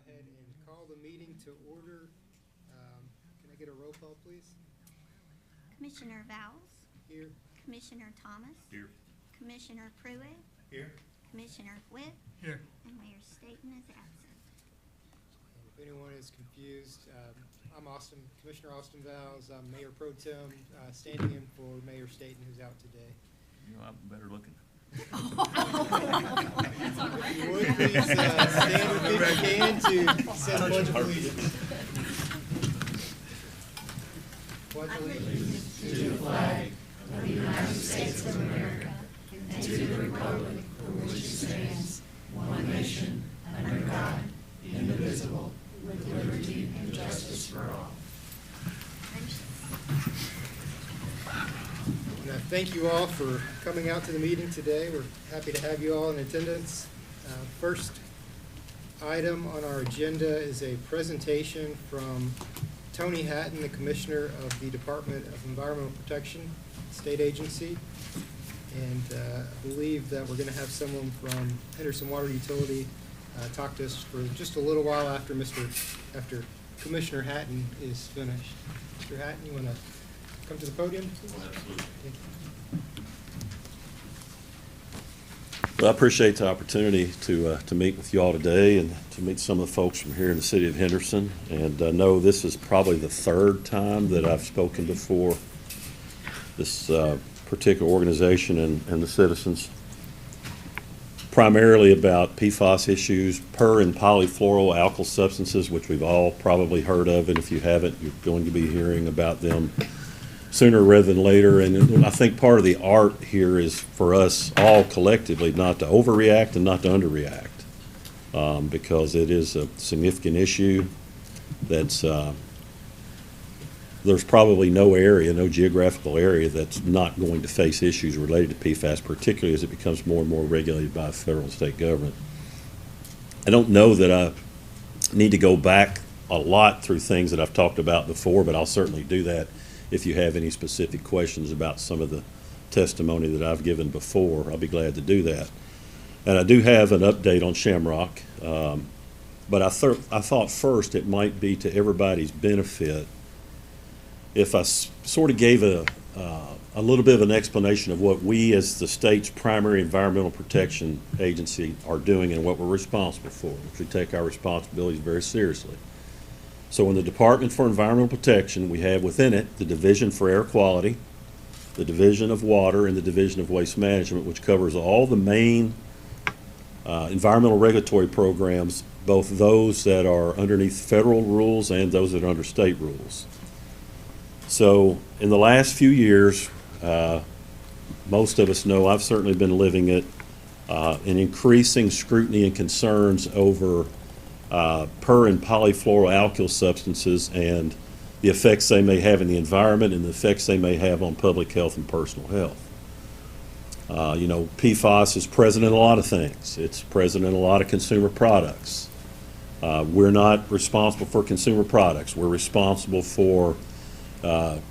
ahead and call the meeting to order. Can I get a roll call, please? Commissioner Vowles. Here. Commissioner Thomas. Here. Commissioner Pruitt. Here. Commissioner Witt. Here. And Mayor Staten is absent. If anyone is confused, I'm Commissioner Austin Vowles. I'm Mayor Pro Tem, standing in for Mayor Staten, who's out today. You know, I'm better looking. If you would, please stand with me if you can to say the Pledge of Allegiance. Pledge allegiance to the flag of the United States of America and to the republic for which it stands, one nation, under God, indivisible, with liberty and justice for all. And I thank you all for coming out to the meeting today. We're happy to have you all in attendance. First item on our agenda is a presentation from Tony Hatton, the Commissioner of the Department of Environmental Protection, State Agency. And I believe that we're going to have someone from Henderson Water Utility talk to us for just a little while after Commissioner Hatton is finished. Mr. Hatton, you want to come to the podium? Absolutely. Well, I appreciate the opportunity to meet with you all today and to meet some of the folks from here in the city of Henderson. And I know this is probably the third time that I've spoken before this particular organization and the citizens, primarily about PFAS issues, per and polyfluoroalkyl substances, which we've all probably heard of, and if you haven't, you're going to be hearing about them sooner rather than later. And I think part of the art here is for us all collectively not to overreact and not to underreact, because it is a significant issue that's there's probably no geographical area that's not going to face issues related to PFAS, particularly as it becomes more and more regulated by the federal and state government. I don't know that I need to go back a lot through things that I've talked about before, but I'll certainly do that if you have any specific questions about some of the testimony that I've given before. I'll be glad to do that. And I do have an update on Shamrock, but I thought first it might be to everybody's benefit if I sort of gave a little bit of an explanation of what we as the state's primary environmental protection agency are doing and what we're responsible for, which we take our responsibilities very seriously. So in the Department for Environmental Protection, we have within it the Division for Air Quality, the Division of Water, and the Division of Waste Management, which covers all the main environmental regulatory programs, both those that are underneath federal rules and those that are under state rules. So in the last few years, most of us know, I've certainly been living it, an increasing scrutiny and concerns over per and polyfluoroalkyl substances and the effects they may have in the environment and the effects they may have on public health and personal health. PFAS is present in a lot of things. It's present in a lot of consumer products. We're not responsible for consumer products. We're responsible for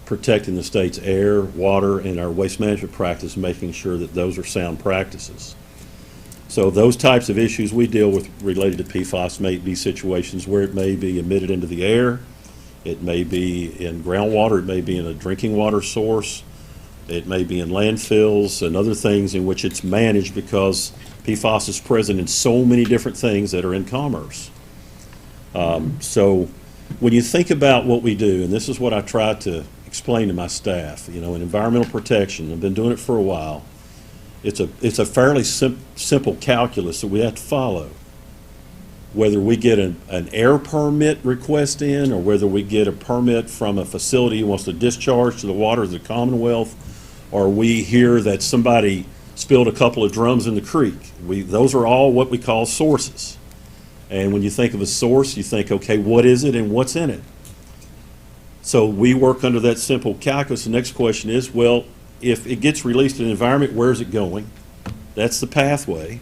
protecting the state's air, water, and our waste management practice, making sure that those are sound practices. So those types of issues we deal with related to PFAS may be situations where it may be emitted into the air, it may be in groundwater, it may be in a drinking water source, it may be in landfills and other things in which it's managed, because PFAS is present in so many different things that are in commerce. So when you think about what we do, and this is what I try to explain to my staff, in environmental protection, I've been doing it for a while, it's a fairly simple calculus that we have to follow. Whether we get an air permit request in, or whether we get a permit from a facility who wants to discharge to the waters of the Commonwealth, or we hear that somebody spilled a couple of drums in the creek, those are all what we call sources. And when you think of a source, you think, okay, what is it and what's in it? So we work under that simple calculus. The next question is, well, if it gets released in the environment, where's it going? That's the pathway.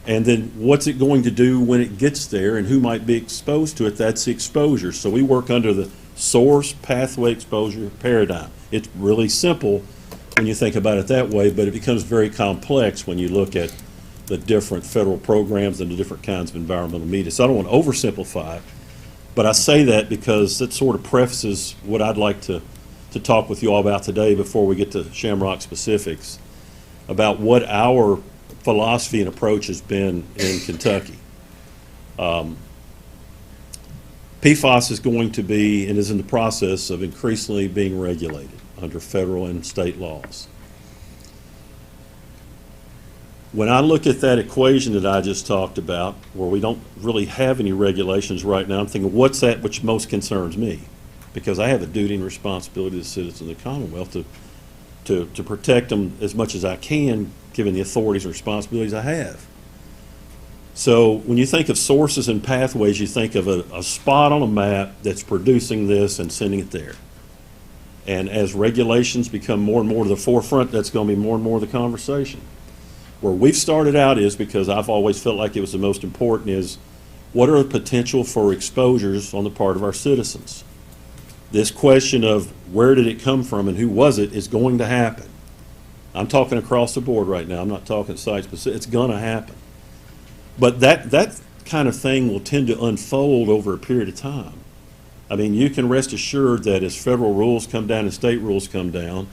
And then what's it going to do when it gets there, and who might be exposed to it? That's the exposure. So we work under the source, pathway, exposure paradigm. It's really simple when you think about it that way, but it becomes very complex when you look at the different federal programs and the different kinds of environmental media. So I don't want to oversimplify it, but I say that because it sort of prefaces what I'd like to talk with you all about today before we get to Shamrock specifics, about what our philosophy and approach has been in Kentucky. PFAS is going to be and is in the process of increasingly being regulated under federal and state laws. When I look at that equation that I just talked about, where we don't really have any regulations right now, I'm thinking, what's that which most concerns me? Because I have a duty and responsibility to citizens of the Commonwealth to protect them as much as I can, given the authorities and responsibilities I have. So when you think of sources and pathways, you think of a spot on a map that's producing this and sending it there. And as regulations become more and more to the forefront, that's going to be more and more of the conversation. Where we've started out is, because I've always felt like it was the most important, is what are the potential for exposures on the part of our citizens? This question of where did it come from and who was it is going to happen. I'm talking across the board right now. I'm not talking site specific. It's going to happen. But that kind of thing will tend to unfold over a period of time. I mean, you can rest assured that as federal rules come down and state rules come down,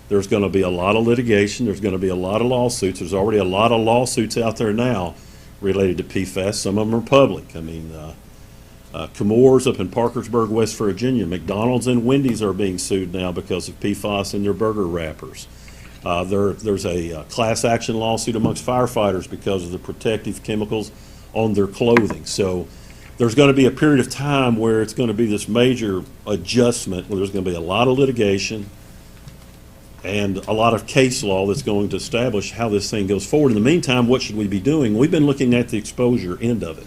there's going to be a lot of litigation. There's going to be a lot of lawsuits. There's already a lot of lawsuits out there now related to PFAS. Some of them are public. I mean, Chemours up in Parkersburg, West Virginia, McDonald's and Wendy's are being sued now because of PFAS in their burger wrappers. There's a class action lawsuit amongst firefighters because of the protective chemicals on their clothing. So there's going to be a period of time where it's going to be this major adjustment, where there's going to be a lot of litigation and a lot of case law that's going to establish how this thing goes forward. In the meantime, what should we be doing? We've been looking at the exposure end of it.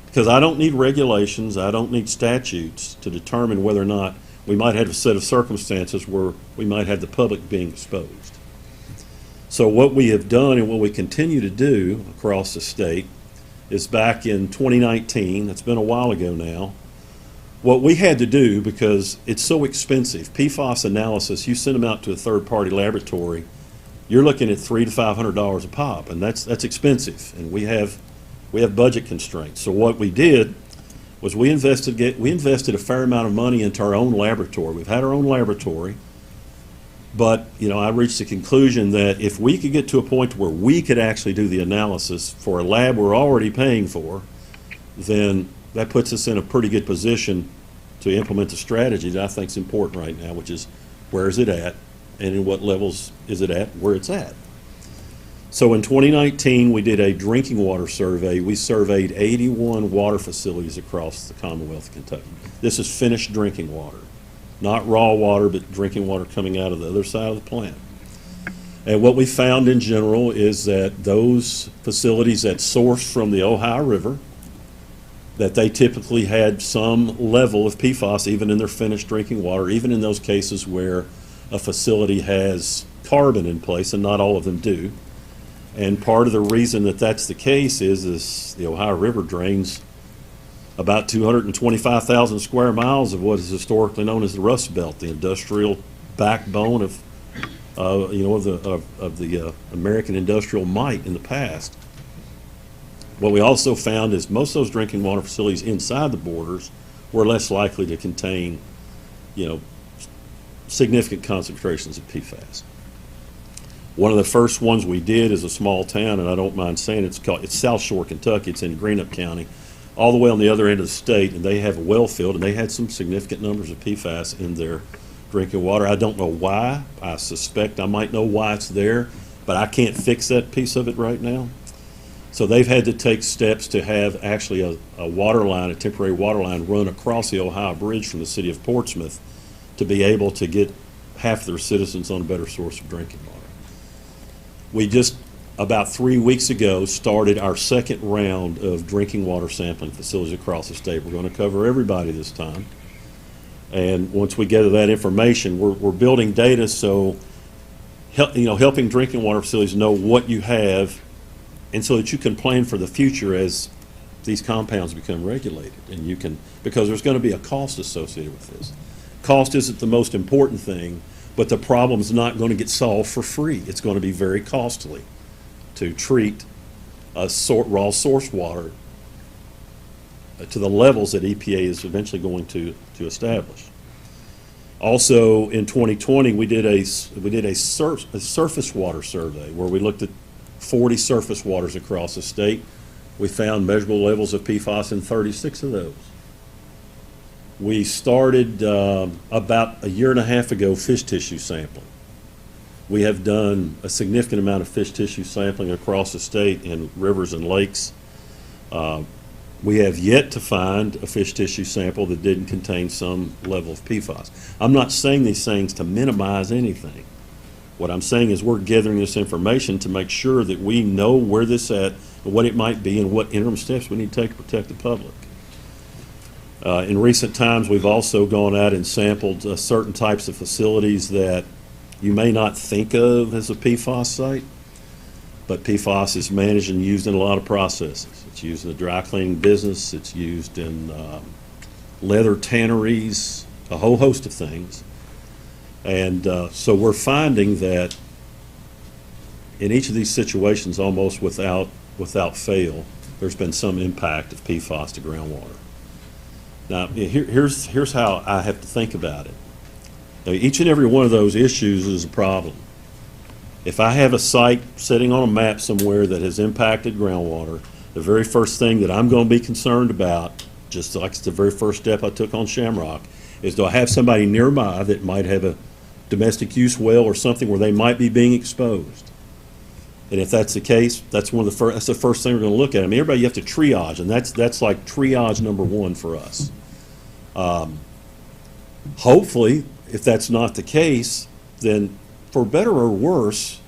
Because I don't need regulations, I don't need statutes to determine whether or not we might have a set of circumstances where we might have the public being exposed. So what we have done and what we continue to do across the state is, back in 2019, that's been a while ago now, what we had to do, because it's so expensive, PFAS analysis, you send them out to a third-party laboratory, you're looking at $300 to $500 a pop, and that's expensive, and we have budget constraints. So what we did was we invested a fair amount of money into our own laboratory. We've had our own laboratory, but I reached the conclusion that if we could get to a point where we could actually do the analysis for a lab we're already paying for, then that puts us in a pretty good position to implement the strategy that I think is important right now, which is where is it at and in what levels is it at, where it's at. So in 2019, we did a drinking water survey. We surveyed 81 water facilities across the Commonwealth of Kentucky. This is finished drinking water, not raw water, but drinking water coming out of the other side of the plant. And what we found in general is that those facilities that sourced from the Ohio River, that they typically had some level of PFAS even in their finished drinking water, even in those cases where a facility has carbon in place, and not all of them do. And part of the reason that that's the case is the Ohio River drains about 225,000 square miles of what is historically known as the Rust Belt, the industrial backbone of the American industrial might in the past. What we also found is most of those drinking water facilities inside the borders were less likely to contain, significant concentrations of PFAS. One of the first ones we did is a small town, and I don't mind saying it's South Shore, Kentucky. It's in Greenup County, all the way on the other end of the state, and they have a well field, and they had some significant numbers of PFAS in their drinking water. I don't know why. I suspect I might know why it's there, but I can't fix that piece of it right now. So they've had to take steps to have actually a water line, a temporary water line, run across the Ohio Bridge from the city of Portsmouth to be able to get half their citizens on a better source of drinking water. We just, about 3 weeks ago, started our second round of drinking water sampling facilities across the state. We're going to cover everybody this time. And once we gather that information, we're building data so, helping drinking water facilities know what you have, and so that you can plan for the future as these compounds become regulated. And you can, because there's going to be a cost associated with this. Cost isn't the most important thing, but the problem's not going to get solved for free. It's going to be very costly to treat raw source water to the levels that EPA is eventually going to establish. Also, in 2020, we did a surface water survey where we looked at 40 surface waters across the state. We found measurable levels of PFAS in 36 of those. We started about a year and a half ago fish tissue sampling. We have done a significant amount of fish tissue sampling across the state in rivers and lakes. We have yet to find a fish tissue sample that didn't contain some level of PFAS. I'm not saying these things to minimize anything. What I'm saying is we're gathering this information to make sure that we know where this is at and what it might be and what interim steps we need to take to protect the public. In recent times, we've also gone out and sampled certain types of facilities that you may not think of as a PFAS site, but PFAS is managed and used in a lot of processes. It's used in the dry cleaning business, it's used in leather tanneries, a whole host of things. And so we're finding that in each of these situations, almost without fail, there's been some impact of PFAS to groundwater. Now, here's how I have to think about it. Now, each and every one of those issues is a problem. If I have a site sitting on a map somewhere that has impacted groundwater, the very first thing that I'm going to be concerned about, just like it's the very first step I took on Shamrock, is do I have somebody nearby that might have a domestic use well or something where they might be being exposed? And if that's the case, that's that's the first thing we're going to look at. I mean, everybody, you have to triage, and that's like triage number one for us. Hopefully, if that's not the case, then for better or worse,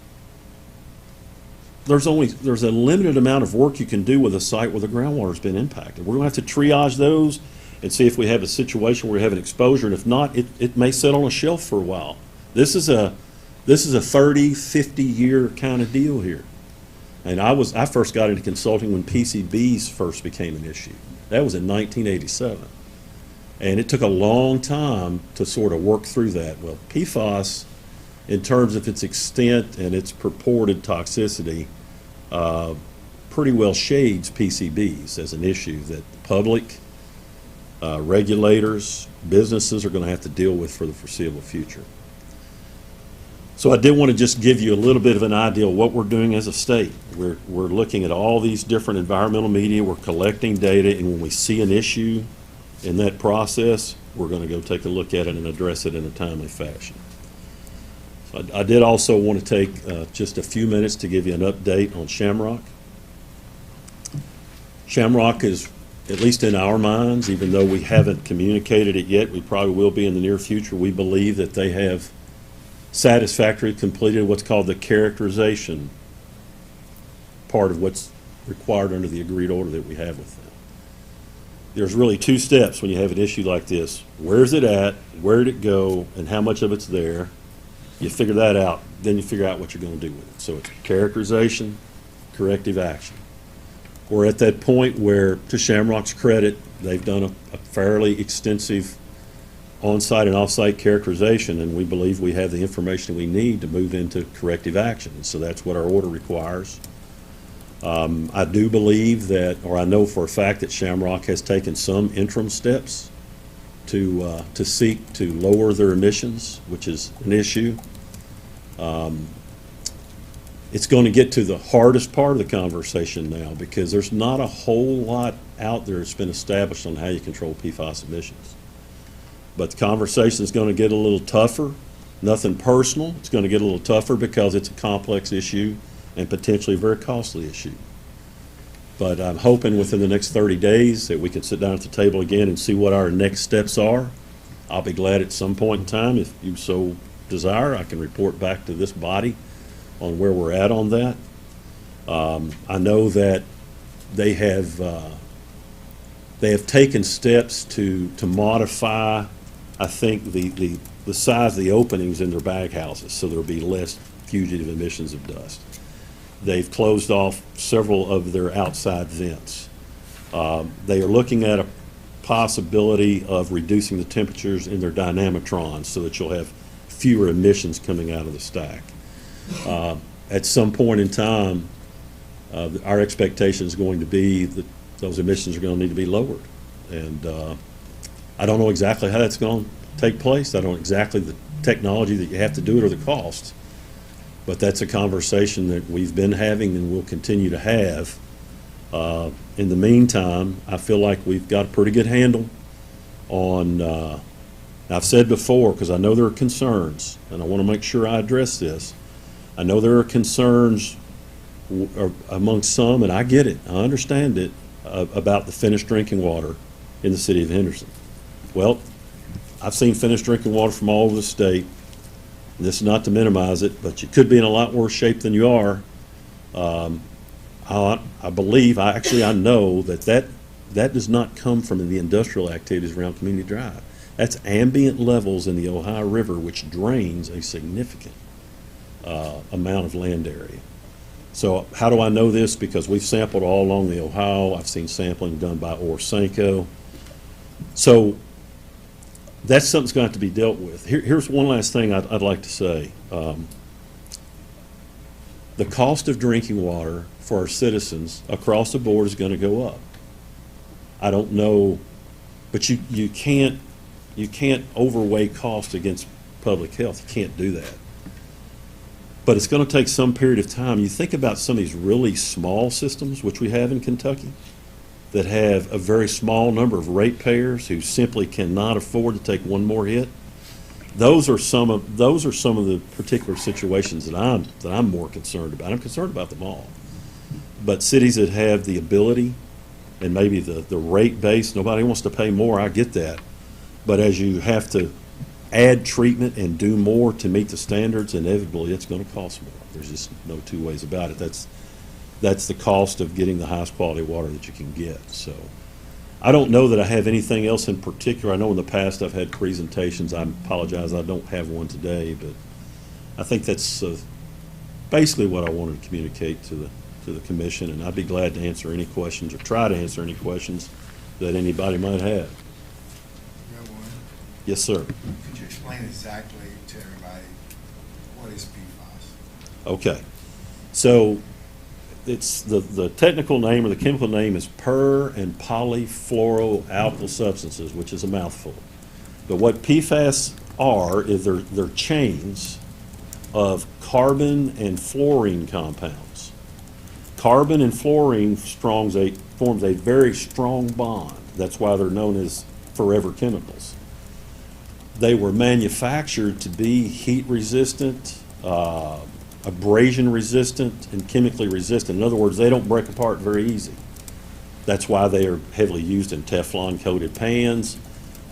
there's a limited amount of work you can do with a site where the groundwater's been impacted. We're going to have to triage those and see if we have a situation where we have an exposure, and if not, it may sit on a shelf for a while. This is a 30, 50-year kind of deal here. And I first got into consulting when PCBs first became an issue. That was in 1987. And it took a long time to sort of work through that. Well, PFAS, in terms of its extent and its purported toxicity, pretty well shades PCBs as an issue that the public, regulators, businesses are going to have to deal with for the foreseeable future. So I did want to just give you a little bit of an idea of what we're doing as a state. We're looking at all these different environmental media, we're collecting data, and when we see an issue in that process, we're going to go take a look at it and address it in a timely fashion. So I did also want to take just a few minutes to give you an update on Shamrock. Shamrock is, at least in our minds, even though we haven't communicated it yet, we probably will be in the near future, we believe that they have satisfactorily completed what's called the characterization part of what's required under the agreed order that we have with them. There's really two steps when you have an issue like this. Where's it at, where did it go, and how much of it's there? You figure that out, then you figure out what you're going to do with it. So it's characterization, corrective action. We're at that point where, to Shamrock's credit, they've done a fairly extensive on-site and off-site characterization, and we believe we have the information we need to move into corrective action. So that's what our order requires. I do believe that, or I know for a fact that Shamrock has taken some interim steps to seek to lower their emissions, which is an issue. It's going to get to the hardest part of the conversation now, because there's not a whole lot out there that's been established on how you control PFAS emissions. But the conversation is going to get a little tougher. Nothing personal. It's going to get a little tougher because it's a complex issue and potentially a very costly issue. But I'm hoping within the next 30 days that we can sit down at the table again and see what our next steps are. I'll be glad at some point in time, if you so desire, I can report back to this body on where we're at on that. I know that they have taken steps to modify, I think, the size of the openings in their bag houses so there'll be less fugitive emissions of dust. They've closed off several of their outside vents. They are looking at a possibility of reducing the temperatures in their dynamotrons so that you'll have fewer emissions coming out of the stack. At some point in time, our expectation is going to be that those emissions are going to need to be lowered. And I don't know exactly how that's going to take place. I don't know exactly the technology that you have to do it or the cost. But that's a conversation that we've been having and will continue to have. In the meantime, I feel like we've got a pretty good handle on, I've said before, because I know there are concerns, and I want to make sure I address this. I know there are concerns among some, and I get it, I understand it, about the finished drinking water in the city of Henderson. Well, I've seen finished drinking water from all over the state. This is not to minimize it, but you could be in a lot worse shape than you are. I believe, I know that does not come from the industrial activities around Community Drive. That's ambient levels in the Ohio River, which drains a significant amount of land area. So how do I know this? Because we've sampled all along the Ohio. I've seen sampling done by Orsenco. So that's something that's going to have to be dealt with. Here's one last thing I'd like to say. The cost of drinking water for our citizens across the board is going to go up. I don't know, but you can't overweigh cost against public health. You can't do that. But it's going to take some period of time. You think about some of these really small systems, which we have in Kentucky, that have a very small number of ratepayers who simply cannot afford to take one more hit. Those are some of the particular situations that I'm more concerned about. I'm concerned about them all. But cities that have the ability and maybe the rate base, nobody wants to pay more, I get that. But as you have to add treatment and do more to meet the standards, inevitably it's going to cost more. There's just no two ways about it. That's the cost of getting the highest quality water that you can get. So I don't know that I have anything else in particular. I know in the past I've had presentations. I apologize, I don't have one today, but I think that's basically what I wanted to communicate to the commission, and I'd be glad to answer any questions or try to answer any questions that anybody might have. Yes, sir. Could you explain exactly to everybody what is PFAS? Okay. So it's the technical name or the chemical name is per and polyfluoroalkyl substances, which is a mouthful. But what PFAS are is they're chains of carbon and fluorine compounds. Carbon and fluorine forms a very strong bond. That's why they're known as forever chemicals. They were manufactured to be heat resistant, abrasion resistant, and chemically resistant. In other words, they don't break apart very easy. That's why they are heavily used in Teflon coated pans.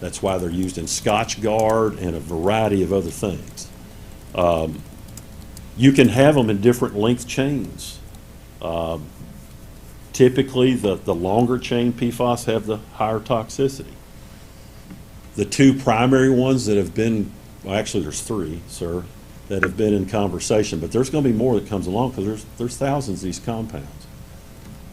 That's why they're used in Scotch Guard and a variety of other things. You can have them in different length chains. Typically, the longer chain PFAS have the higher toxicity. The two primary ones that have been, well, actually there's three, sir, that have been in conversation, but there's going to be more that comes along because there's thousands of these compounds.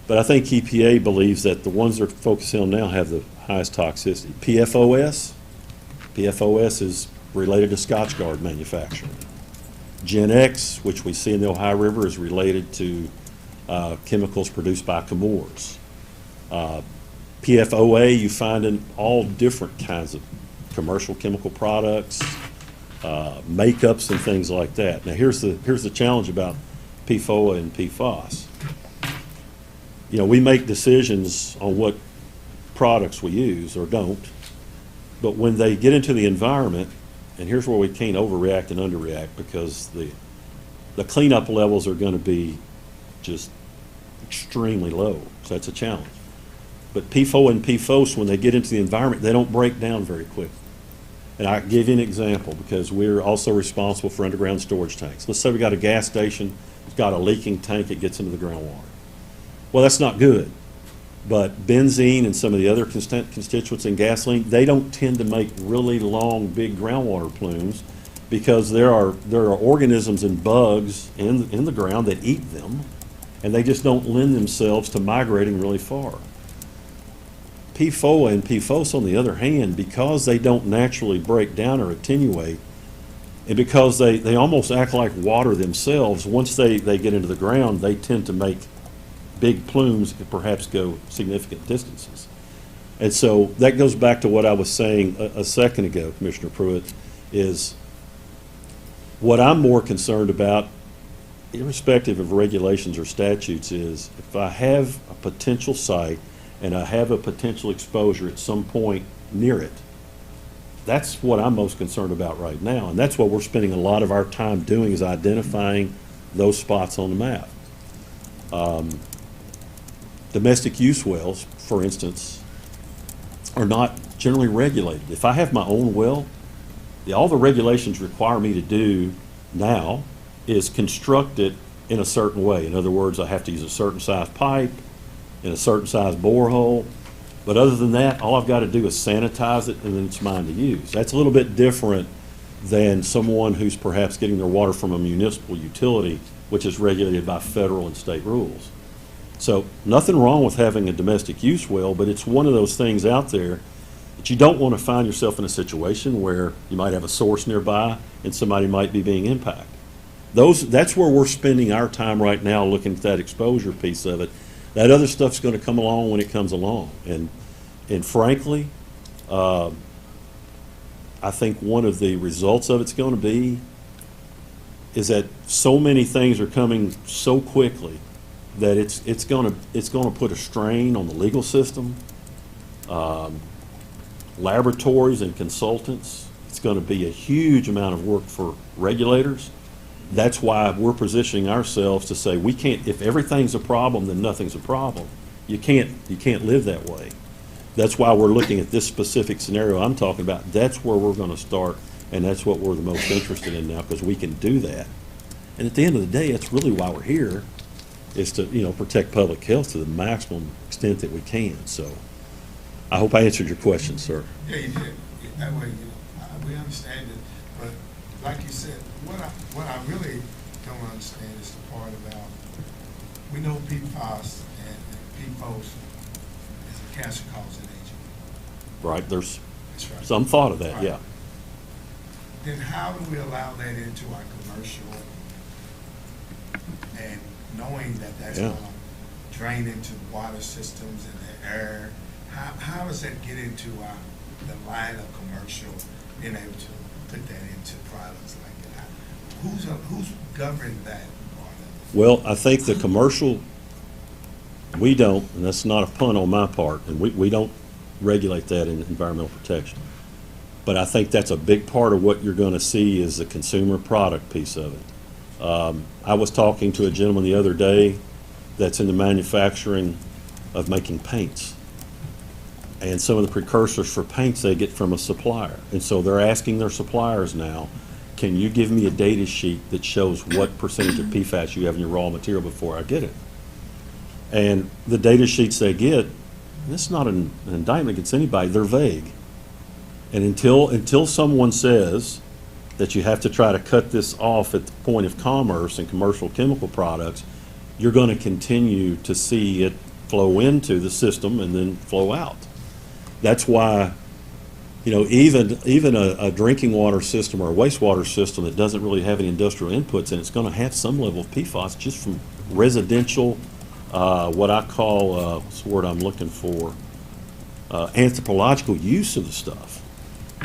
But I think EPA believes that the ones they're focusing on now have the highest toxicity. PFOS is related to Scotch Guard manufacturing. Gen X, which we see in the Ohio River, is related to chemicals produced by Chemours. PFOA you find in all different kinds of commercial chemical products, makeups and things like that. Now here's the challenge about PFOA and PFAS. You know, we make decisions on what products we use or don't, but when they get into the environment, and here's where we can't overreact and underreact, because the cleanup levels are going to be just extremely low, so that's a challenge. But PFOA and PFOS, when they get into the environment, they don't break down very quickly. And I'll give you an example, because we're also responsible for underground storage tanks. Let's say we got a gas station, it's got a leaking tank, it gets into the groundwater. Well, that's not good. But benzene and some of the other constituents in gasoline, they don't tend to make really long, big groundwater plumes, because there are organisms and bugs in the ground that eat them, and they just don't lend themselves to migrating really far. PFOA and PFOS, on the other hand, because they don't naturally break down or attenuate, and because they almost act like water themselves, once they get into the ground, they tend to make big plumes that could perhaps go significant distances. And so that goes back to what I was saying a second ago, Commissioner Pruitt, is what I'm more concerned about, irrespective of regulations or statutes, is if I have a potential site and I have a potential exposure at some point near it, that's what I'm most concerned about right now. And that's what we're spending a lot of our time doing, is identifying those spots on the map. Domestic use wells, for instance, are not generally regulated. If I have my own well, all the regulations require me to do now is construct it in a certain way. In other words, I have to use a certain size pipe in a certain size borehole. But other than that, all I've got to do is sanitize it, and then it's mine to use. That's a little bit different than someone who's perhaps getting their water from a municipal utility, which is regulated by federal and state rules. So nothing wrong with having a domestic use well, but it's one of those things out there that you don't want to find yourself in a situation where you might have a source nearby and somebody might be being impacted. That's where we're spending our time right now, looking at that exposure piece of it. That other stuff's going to come along when it comes along. And frankly, I think one of the results of it's going to be is that so many things are coming so quickly that it's going to put a strain on the legal system, laboratories and consultants. It's going to be a huge amount of work for regulators. That's why we're positioning ourselves to say we can't, if everything's a problem, then nothing's a problem. You can't live that way. That's why we're looking at this specific scenario I'm talking about. That's where we're going to start, and that's what we're the most interested in now, because we can do that. And at the end of the day, that's really why we're here, is to, protect public health to the maximum extent that we can. So I hope I answered your question, sir. Yeah, you did. That way, we understand it. But like you said, what I really don't understand is the part about, we know PFAS and PFOS is a cancer-causing agent. Right, there's That's right. some thought of that, Right. yeah. Then how do we allow that into our commercial, and knowing that that's Yeah. going to drain into the water systems and the air? How does that get into the line of commercial, being able to put that into products like that? Who's governing that part of it? Well, I think the commercial, we don't, and that's not a pun on my part, and we don't regulate that in environmental protection. But I think that's a big part of what you're going to see is the consumer product piece of it. I was talking to a gentleman the other day that's in the manufacturing of making paints. And some of the precursors for paints they get from a supplier. And so they're asking their suppliers now, can you give me a data sheet that shows what percentage of PFAS you have in your raw material before I get it? And the data sheets they get, and it's not an indictment against anybody, they're vague. And until someone says that you have to try to cut this off at the point of commerce and commercial chemical products, you're going to continue to see it flow into the system and then flow out. That's why, even a drinking water system or a wastewater system that doesn't really have any industrial inputs in it's going to have some level of PFAS just from residential, what I call, what's the word I'm looking for, anthropological use of the stuff.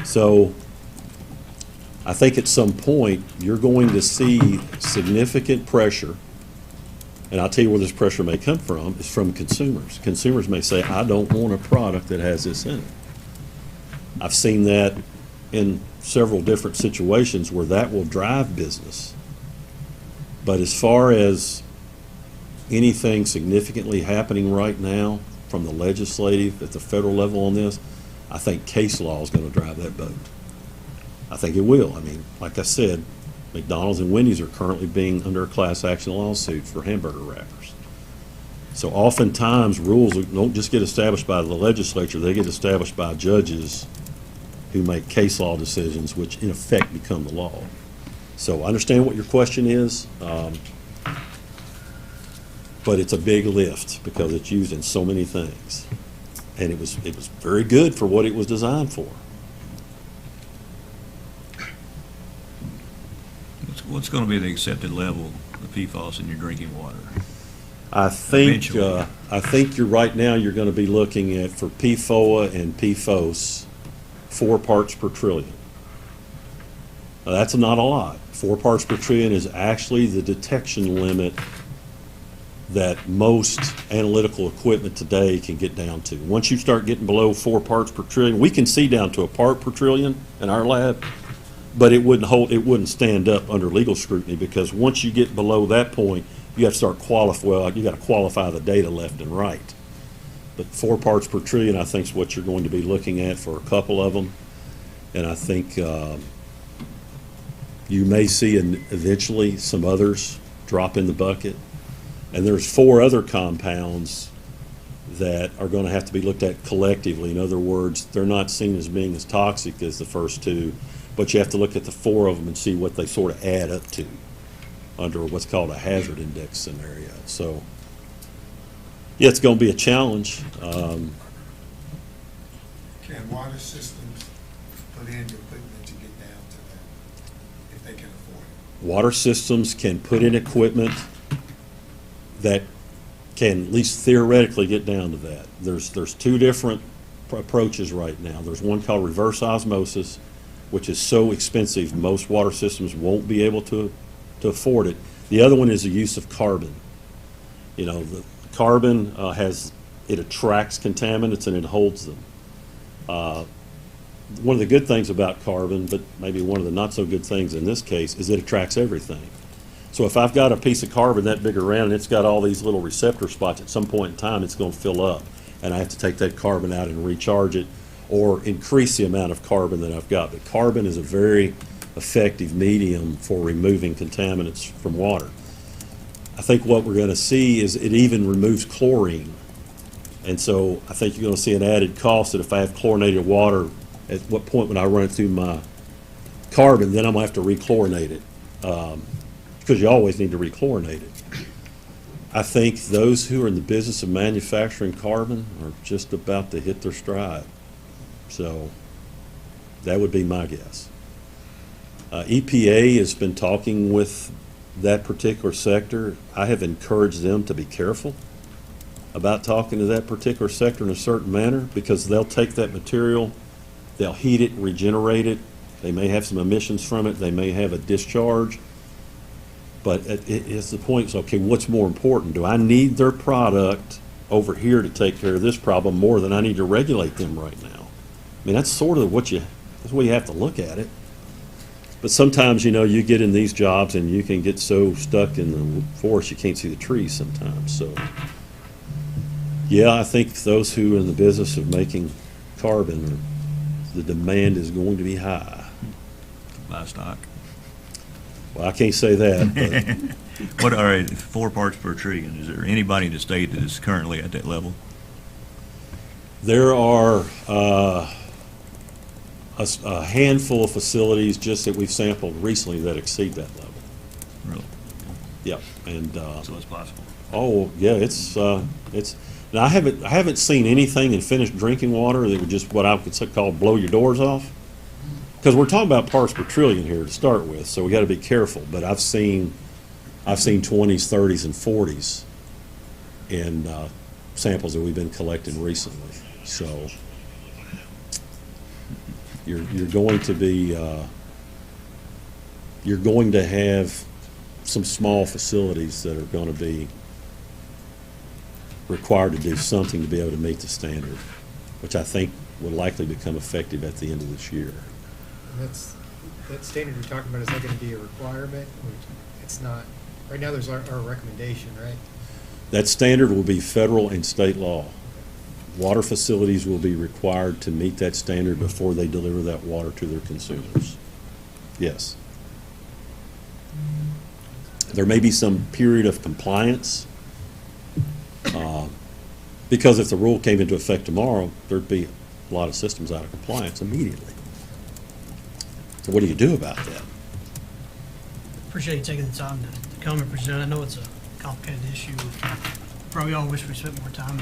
So I think at some point you're going to see significant pressure, and I'll tell you where this pressure may come from, is from consumers. Consumers may say, I don't want a product that has this in it. I've seen that in several different situations where that will drive business. But as far as anything significantly happening right now from the legislative at the federal level on this, I think case law is going to drive that boat. I think it will. I mean, like I said, McDonald's and Wendy's are currently being under a class action lawsuit for hamburger wrappers. So oftentimes rules don't just get established by the legislature, they get established by judges who make case law decisions, which in effect become the law. So I understand what your question is, but it's a big lift because it's used in so many things. And it was very good for what it was designed for. What's going to be the accepted level of PFAS in your drinking water? I think, Eventually. I think right now you're going to be looking at, for PFOA and PFOS, 4 parts per trillion. Now, that's not a lot. 4 parts per trillion is actually the detection limit that most analytical equipment today can get down to. Once you start getting below 4 parts per trillion, we can see down to a part per trillion in our lab, but it wouldn't stand up under legal scrutiny, because once you get below that point, you have to start you got to qualify the data left and right. But 4 parts per trillion, I think, is what you're going to be looking at for a couple of them. And I think you may see eventually some others drop in the bucket. And there's 4 other compounds that are going to have to be looked at collectively. In other words, they're not seen as being as toxic as the first 2, but you have to look at the 4 of them and see what they sort of add up to under what's called a hazard index scenario. So, yeah, it's going to be a challenge. Can water systems put in equipment to get down to that, if they can afford it? Water systems can put in equipment that can at least theoretically get down to that. There's 2 different approaches right now. There's one called reverse osmosis, which is so expensive most water systems won't be able to afford it. The other one is the use of carbon. You know, the carbon it attracts contaminants and it holds them. One of the good things about carbon, but maybe one of the not so good things in this case, is it attracts everything. So if I've got a piece of carbon that big around and it's got all these little receptor spots, at some point in time it's going to fill up, and I have to take that carbon out and recharge it or increase the amount of carbon that I've got. But carbon is a very effective medium for removing contaminants from water. I think what we're going to see is it even removes chlorine. And so I think you're going to see an added cost that if I have chlorinated water, at what point when I run it through my carbon, then I'm going to have to rechlorinate it, because you always need to rechlorinate it. I think those who are in the business of manufacturing carbon are just about to hit their stride. So that would be my guess. EPA has been talking with that particular sector. I have encouraged them to be careful about talking to that particular sector in a certain manner, because they'll take that material, they'll heat it, regenerate it, they may have some emissions from it, they may have a discharge, but it's the point, okay, what's more important? Do I need their product over here to take care of this problem more than I need to regulate them right now? I mean, that's sort of that's the way you have to look at it. But sometimes, you know, you get in these jobs and you can get so stuck in the forest you can't see the trees sometimes. So, yeah, I think those who are in the business of making carbon, the demand is going to be high. Livestock. Well, I can't say that, but What are 4 parts per trillion? Is there anybody in the state that is currently at that level? there are a handful of facilities just that we've sampled recently that exceed that level. Really? Yeah, and So it's possible. oh yeah, it's. Now I haven't seen anything in finished drinking water that would just what I could call blow your doors off. Because we're talking about parts per trillion here to start with, so we got to be careful. But I've seen 20s, 30s, and 40s in samples that we've been collecting recently. So you're going to be you're going to have some small facilities that are going to be required to do something to be able to meet the standard, which I think will likely become effective at the end of this year. And that standard you're talking about, is that going to be a requirement? Or it's not, right now there's our recommendation, right? That standard will be federal and state law. Water facilities will be required to meet that standard before they deliver that water to their consumers. Yes. There may be some period of compliance, because if the rule came into effect tomorrow, there'd be a lot of systems out of compliance immediately. So what do you do about that? Appreciate you taking the time to come and present. I know it's a complicated issue. Probably all wish we spent more time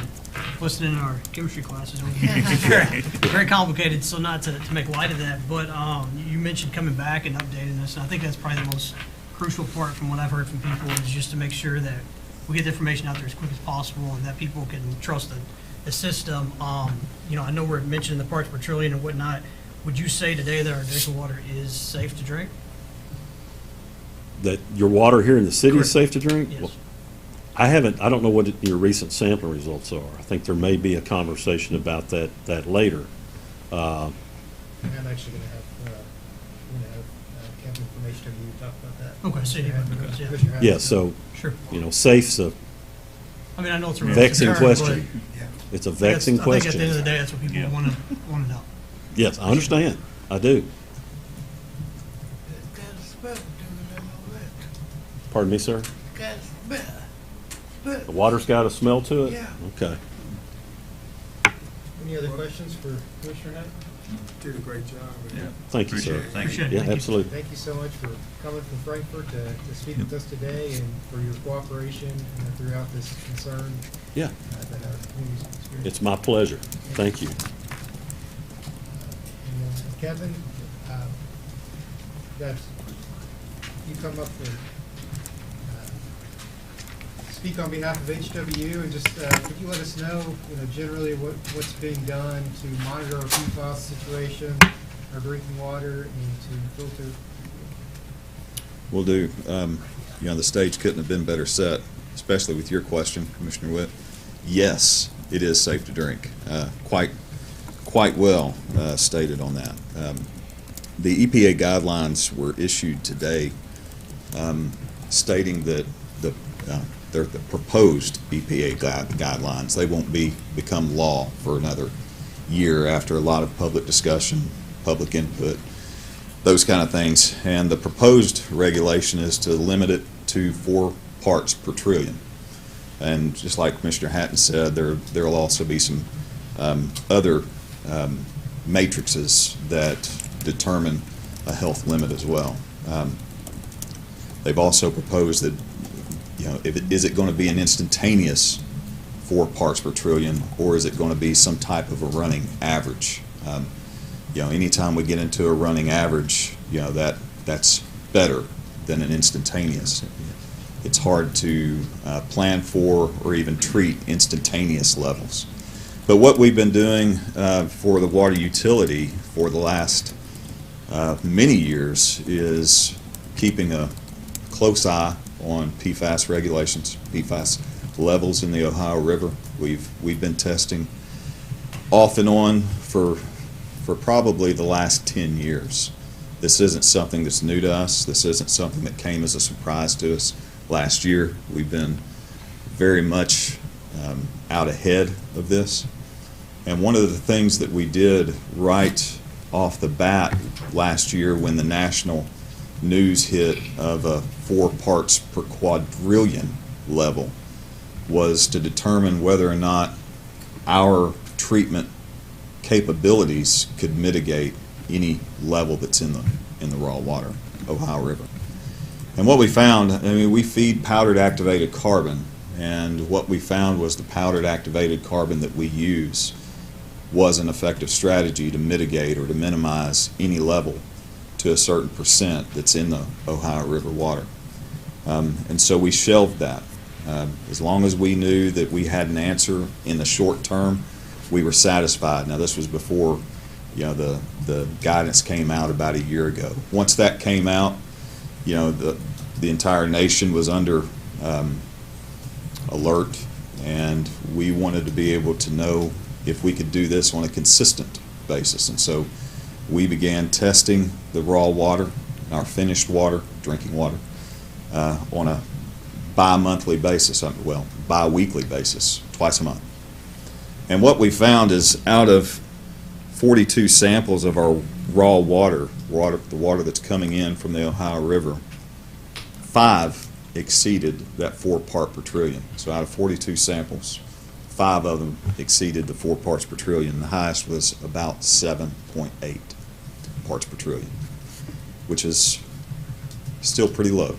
listening in our chemistry classes. Very complicated, so not to make light of that. But you mentioned coming back and updating us, and I think that's probably the most crucial part from what I've heard from people, is just to make sure that we get the information out there as quick as possible and that people can trust the system. You know, I know we're mentioning the parts per trillion and whatnot. Would you say today that our drinking water is safe to drink? That your water here in the city Correct. is safe to drink? Yes. Well, I don't know what your recent sampling results are. I think there may be a conversation about that later. And I'm actually going to have Kevin from HW talk about that. Okay, so anyway, because, yeah. Commissioner Yeah, Henderson. so, Sure. you know, safe's a I mean, I know it's a real vexing concern, question. Yeah. It's a but I vexing think at the end of the question. day, that's what people want to know. Yes, I understand. I do. Pardon me, sir? The water's got a smell to it? Yeah. Okay. Any other questions for Commissioner Hatt? Did a great job. man. Thank you, sir. Appreciate it. Yeah, Thank you. absolutely. Thank you so much for coming from Frankfurt to speak with us today and for your cooperation throughout this concern Yeah, that our community's experiencing. it's my pleasure. Thank you. And, Kevin, that you come up to speak on behalf of HWU and just could you let us know, generally what's being done to monitor our PFAS situation, our drinking water, and to filter? Will do. The stage couldn't have been better set, especially with your question, Commissioner Witt. Yes, it is safe to drink. Quite well stated on that. The EPA guidelines were issued today, stating that they're the proposed EPA guidelines. They won't become law for another year after a lot of public discussion, public input, those kind of things. And the proposed regulation is to limit it to 4 parts per trillion. And just like Commissioner Hatton said, there will also be some other matrices that determine a health limit as well. They've also proposed that, is it going to be an instantaneous 4 parts per trillion, or is it going to be some type of a running average? Anytime we get into a running average, that's better than an instantaneous. It's hard to plan for or even treat instantaneous levels. But what we've been doing for the water utility for the last many years is keeping a close eye on PFAS regulations, PFAS levels in the Ohio River. We've been testing off and on for probably the last 10 years. This isn't something that's new to us. This isn't something that came as a surprise to us last year. We've been very much out ahead of this. And one of the things that we did right off the bat last year when the national news hit of a 4 parts per quadrillion level was to determine whether or not our treatment capabilities could mitigate any level that's in the raw water, Ohio River. And what we found, we feed powdered activated carbon, and what we found was the powdered activated carbon that we use was an effective strategy to mitigate or to minimize any level to a certain percent that's in the Ohio River water. And so we shelved that. As long as we knew that we had an answer in the short term, we were satisfied. Now this was before the guidance came out about a year ago. Once that came out, the entire nation was under alert, and we wanted to be able to know if we could do this on a consistent basis. And so we began testing the raw water, our finished water, drinking water, on a bi-monthly basis, bi-weekly basis, twice a month. And what we found is out of 42 samples of our raw water, the water that's coming in from the Ohio River, 5 exceeded that 4 part per trillion. So out of 42 samples, 5 of them exceeded the 4 parts per trillion. The highest was about 7.8 parts per trillion, which is still pretty low.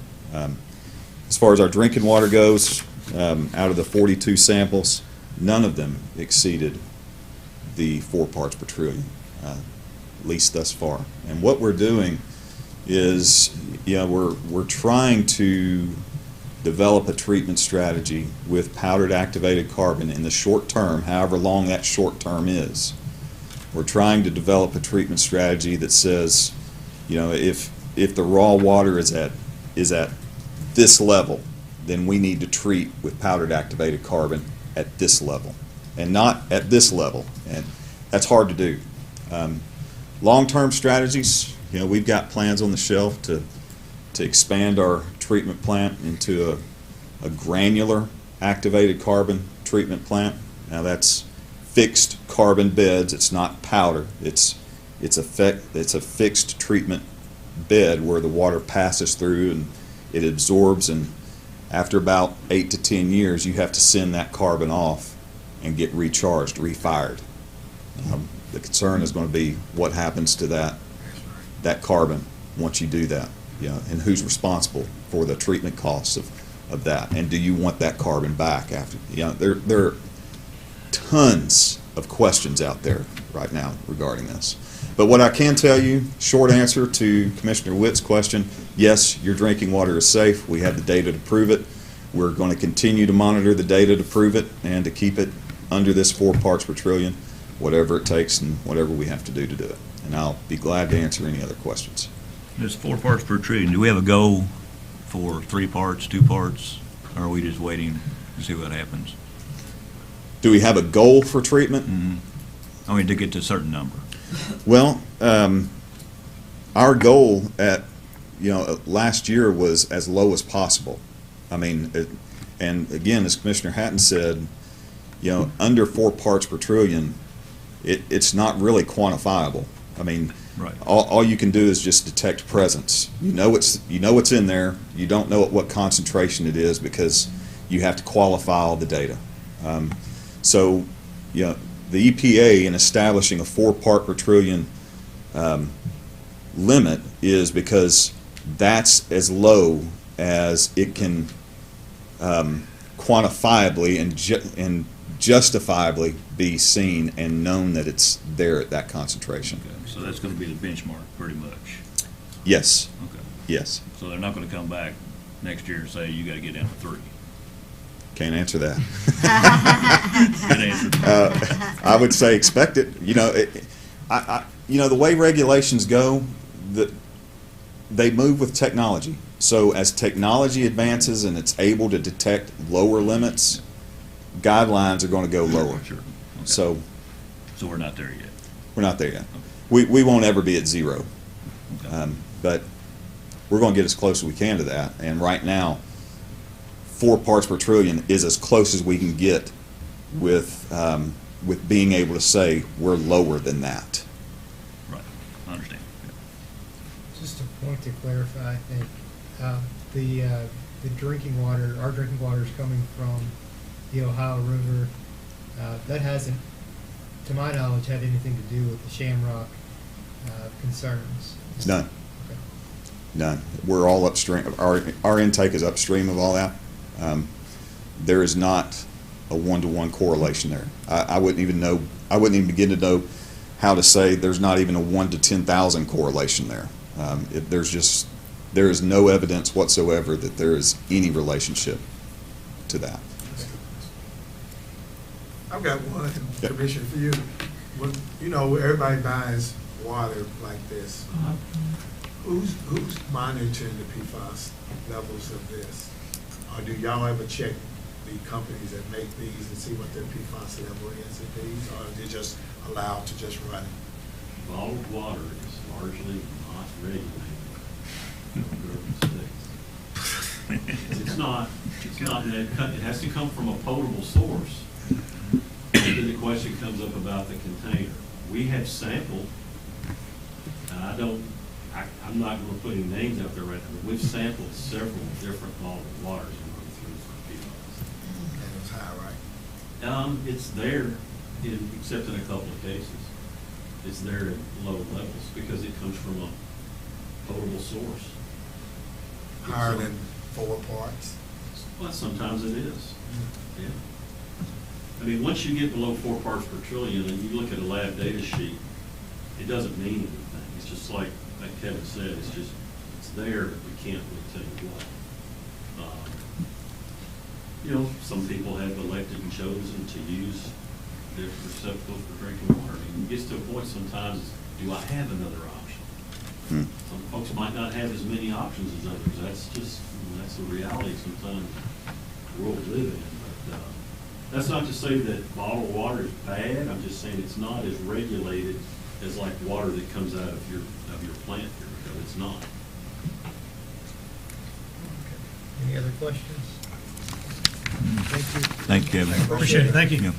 As far as our drinking water goes, out of the 42 samples, none of them exceeded the 4 parts per trillion, at least thus far. And what we're doing is, we're trying to develop a treatment strategy with powdered activated carbon in the short term, however long that short term is. We're trying to develop a treatment strategy that says, you know, if the raw water is at this level, then we need to treat with powdered activated carbon at this level, and not at this level. And that's hard to do. Long-term strategies, you know, we've got plans on the shelf to expand our treatment plant into a granular activated carbon treatment plant. Now that's fixed carbon beds. It's not powder. It's a fixed treatment bed where the water passes through and it absorbs, and after about 8 to 10 years you have to send that carbon off and get recharged, refired. The concern is going to be what happens to that carbon once you do that, you know, and who's responsible for the treatment costs of that, and do you want that carbon back after, you know, there are tons of questions out there right now regarding this. But what I can tell you, short answer to Commissioner Witt's question, yes, your drinking water is safe. We have the data to prove it. We're going to continue to monitor the data to prove it and to keep it under this 4 parts per trillion, whatever it takes and whatever we have to do to do it. And I'll be glad to answer any other questions. There's 4 parts per trillion. Do we have a goal for 3 parts, 2 parts, or are we just waiting to see what happens? Do we have a goal for treatment? Mm-hmm. I mean, to get to a certain number. Well, our goal at, you know, last year was as low as possible. I mean, and again, as Commissioner Hatton said, you know, under 4 parts per trillion, it's not really quantifiable. I mean, right. all you can do is just detect presence. You know it's in there. You don't know at what concentration it is because you have to qualify all the data. So, you know, the EPA in establishing a 4 part per trillion limit is because that's as low as it can quantifiably and justifiably be seen and known that it's there at that concentration. Okay. So that's going to be the benchmark pretty much. Yes. Okay. Yes. So they're not going to come back next year and say you got to get down to 3. Can't answer that. Good answer. I would say expect it. You know, you know, the way regulations go, they move with technology. So as technology advances and it's able to detect lower limits, guidelines are going to go lower. Sure. Okay. So we're not there yet. we're not there yet. Okay. We won't ever be at 0. Okay. But we're going to get as close as we can to that. And right now, 4 parts per trillion is as close as we can get with being able to say we're lower than that. Right. I understand. Just a point to clarify, I think, the drinking water, our drinking water is coming from the Ohio River. That hasn't, to my knowledge, had anything to do with the Shamrock concerns. None. Okay. None. We're all upstream. Our intake is upstream of all that. There is not a 1-to-1 correlation there. I wouldn't even know. I wouldn't even begin to know how to say there's not even a 1 to 10,000 correlation there. There is no evidence whatsoever that there is any relationship to that. I've got one, Yep. Commissioner, for you. When, you know, everybody buys water like this. Who's monitoring the PFAS levels of this? Or do y'all ever check the companies that make these and see what their PFAS level is in these, or are they just allowed to just run it? Bottled water is largely not regulated. It's not, it has to come from a potable source. And then the question comes up about the container. We have sampled, and I'm not going to put any names out there right now, but we've sampled several different bottled waters and run through for PFAS. And it was high, right? It's there, except in a couple of cases. It's there at low levels because it comes from a potable source. Higher than 4 parts? Well, sometimes it is, yeah. I mean, once you get below 4 parts per trillion and you look at a lab data sheet, it doesn't mean anything. It's just like Kevin said, it's there, but we can't really tell you what. some people have elected and chosen to use their receptacles for drinking water. I mean, it gets to a point sometimes, do I have another option? Some folks might not have as many options as others. That's just, that's the reality sometimes the world we live in. But that's not to say that bottled water is bad. I'm just saying it's not as regulated as like water that comes out of your plant here. So it's not. Any other questions? Thank you. Thank you, Kevin. Appreciate it, thank you. Yeah.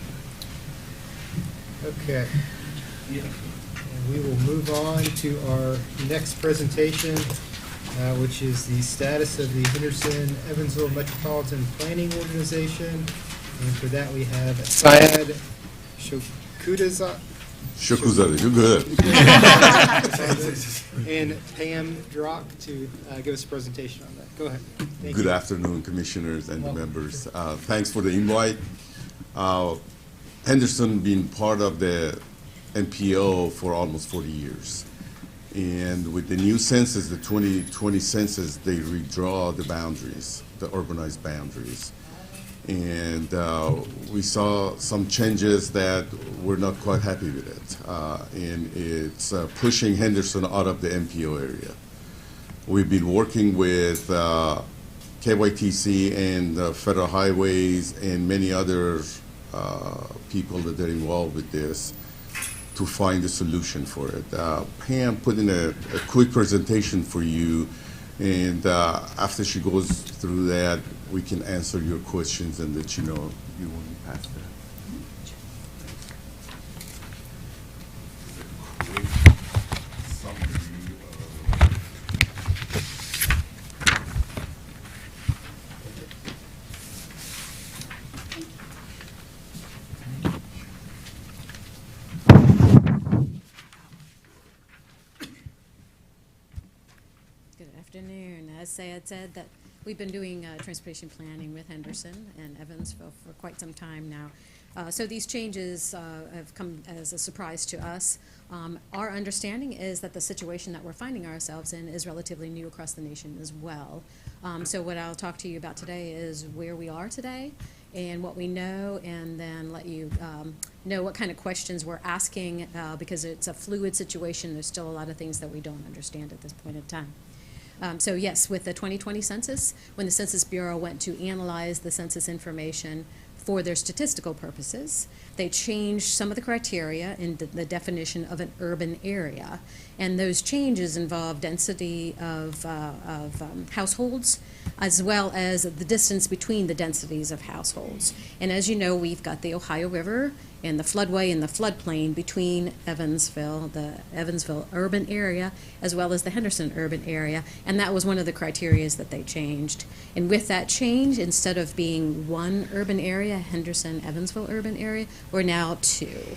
Okay. And we will move on to our next presentation, which is the status of the Henderson-Evansville Metropolitan Planning Organization. And for that, we have Syed Shokudazar. Shokuzari, you're good. And Pam Drock to give us a presentation on that. Go ahead. Thank Good you. afternoon, commissioners and Welcome. members. Thanks for the invite. Henderson been part of the NPO for almost 40 years. And with the new census, the 2020 census, they redraw the boundaries, the urbanized boundaries. And we saw some changes that we're not quite happy with it. And it's pushing Henderson out of the NPO area. We've been working with KYTC and Federal Highways and many other people that are involved with this to find a solution for it. Pam put in a quick presentation for you, and after she goes through that, we can answer your questions and let you know you want to pass that. Good afternoon. As Sayed said, that we've been doing transportation planning with Henderson and Evansville for quite some time now. So these changes have come as a surprise to us. Our understanding is that the situation that we're finding ourselves in is relatively new across the nation as well. So what I'll talk to you about today is where we are today and what we know, and then let you know what kind of questions we're asking, because it's a fluid situation. There's still a lot of things that we don't understand at this point in time. So yes, with the 2020 census, when the Census Bureau went to analyze the census information for their statistical purposes, they changed some of the criteria in the definition of an urban area. And those changes involve density of households, as well as the distance between the densities of households. And as you know, we've got the Ohio River and the floodway and the floodplain between Evansville, the Evansville urban area, as well as the Henderson urban area, and that was one of the criteria that they changed. And with that change, instead of being one urban area, Henderson, Evansville urban area, we're now two.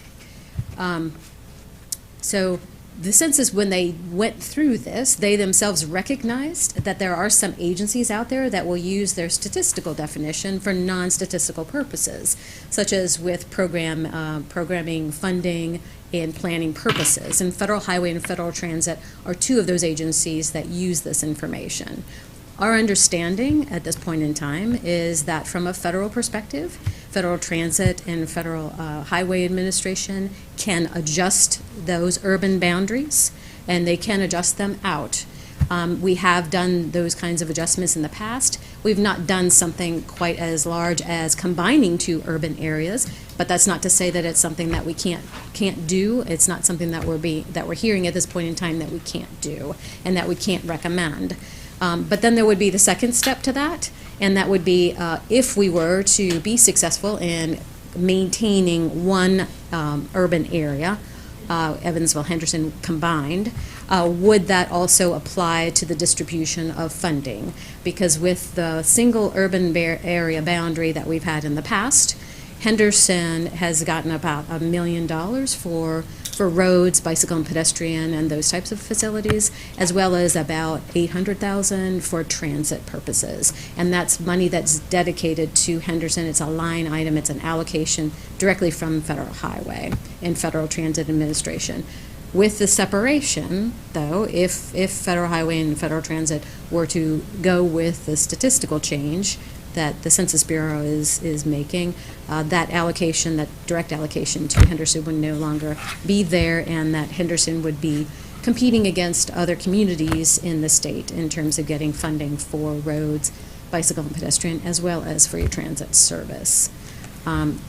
So the census, when they went through this, they themselves recognized that there are some agencies out there that will use their statistical definition for non-statistical purposes, such as with programming, funding, and planning purposes. And Federal Highway and Federal Transit are two of those agencies that use this information. Our understanding at this point in time is that from a federal perspective, Federal Transit and Federal Highway Administration can adjust those urban boundaries, and they can adjust them out. We have done those kinds of adjustments in the past. We've not done something quite as large as combining two urban areas, but that's not to say that it's something that we can't do. It's not something that we're hearing at this point in time that we can't do and that we can't recommend. But then there would be the second step to that, and that would be if we were to be successful in maintaining one urban area, Evansville, Henderson combined, would that also apply to the distribution of funding? Because with the single urban area boundary that we've had in the past, Henderson has gotten about $1 million for roads, bicycle and pedestrian, and those types of facilities, as well as about $800,000 for transit purposes. And that's money that's dedicated to Henderson. It's a line item. It's an allocation directly from Federal Highway and Federal Transit Administration. With the separation, though, if Federal Highway and Federal Transit were to go with the statistical change, that the Census Bureau is making, that allocation, that direct allocation to Henderson would no longer be there, and that Henderson would be competing against other communities in the state in terms of getting funding for roads, bicycle and pedestrian, as well as free transit service.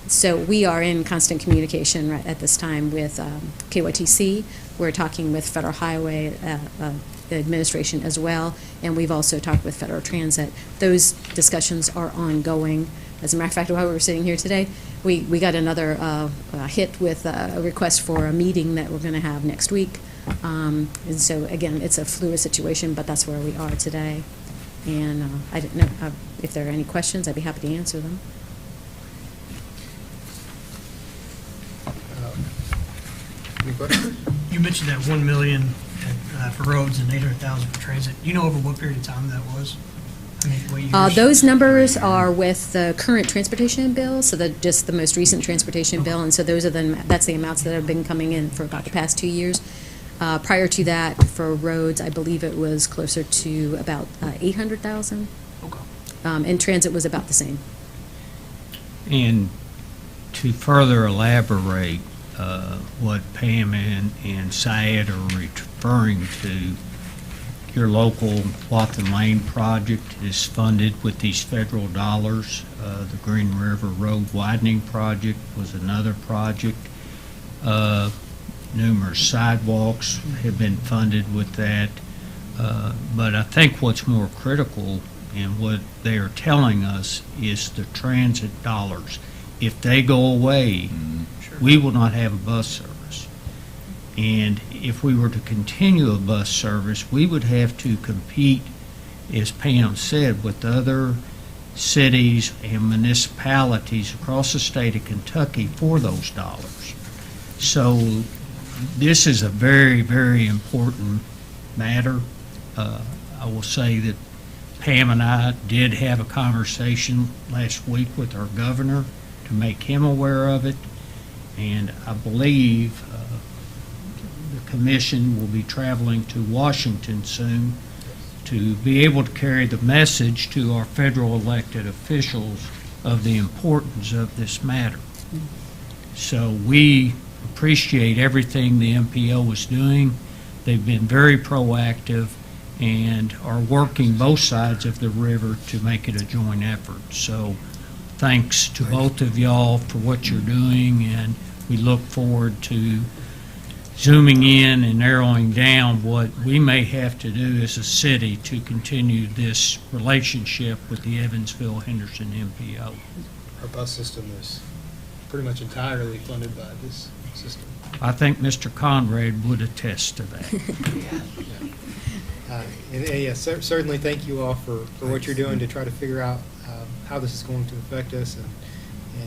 So we are in constant communication right at this time with KYTC. We're talking with Federal Highway Administration as well, and we've also talked with Federal Transit. Those discussions are ongoing. As a matter of fact, while we were sitting here today, we got another hit with a request for a meeting that we're going to have next week. And so, again, it's a fluid situation, but that's where we are today. And I didn't know if there are any questions. I'd be happy to answer them. Any questions? You mentioned that 1 million for roads and 800,000 for transit. You know over what period of time that was? I mean, what years? Those numbers are with the current transportation bill, so just the most recent transportation bill, and so those are that's the amounts that have been coming in for about the past 2 years. Prior to that, for roads, I believe it was closer to about 800,000. Okay. And transit was about the same. And to further elaborate what Pam and Syed are referring to, your local Watson Lane project is funded with these federal dollars. The Green River Road widening project was another project. Numerous sidewalks have been funded with that. But I think what's more critical and what they are telling us is the transit dollars. If they go away, we will not have a bus service. And if we were to continue a bus service, we would have to compete, as Pam said, with other cities and municipalities across the state of Kentucky for those dollars. So this is a very, very important matter. I will say that Pam and I did have a conversation last week with our governor to make him aware of it, and I believe the commission will be traveling to Washington soon to be able to carry the message to our federal elected officials of the importance of this matter. So we appreciate everything the MPO is doing. They've been very proactive and are working both sides of the river to make it a joint effort. So thanks to both of y'all for what you're doing, and we look forward to zooming in and narrowing down what we may have to do as a city to continue this relationship with the Evansville-Henderson MPO. Our bus system is pretty much entirely funded by this system. I think Mr. Conrad would attest to that. And yes, certainly thank you all for what you're doing to try to figure out how this is going to affect us, and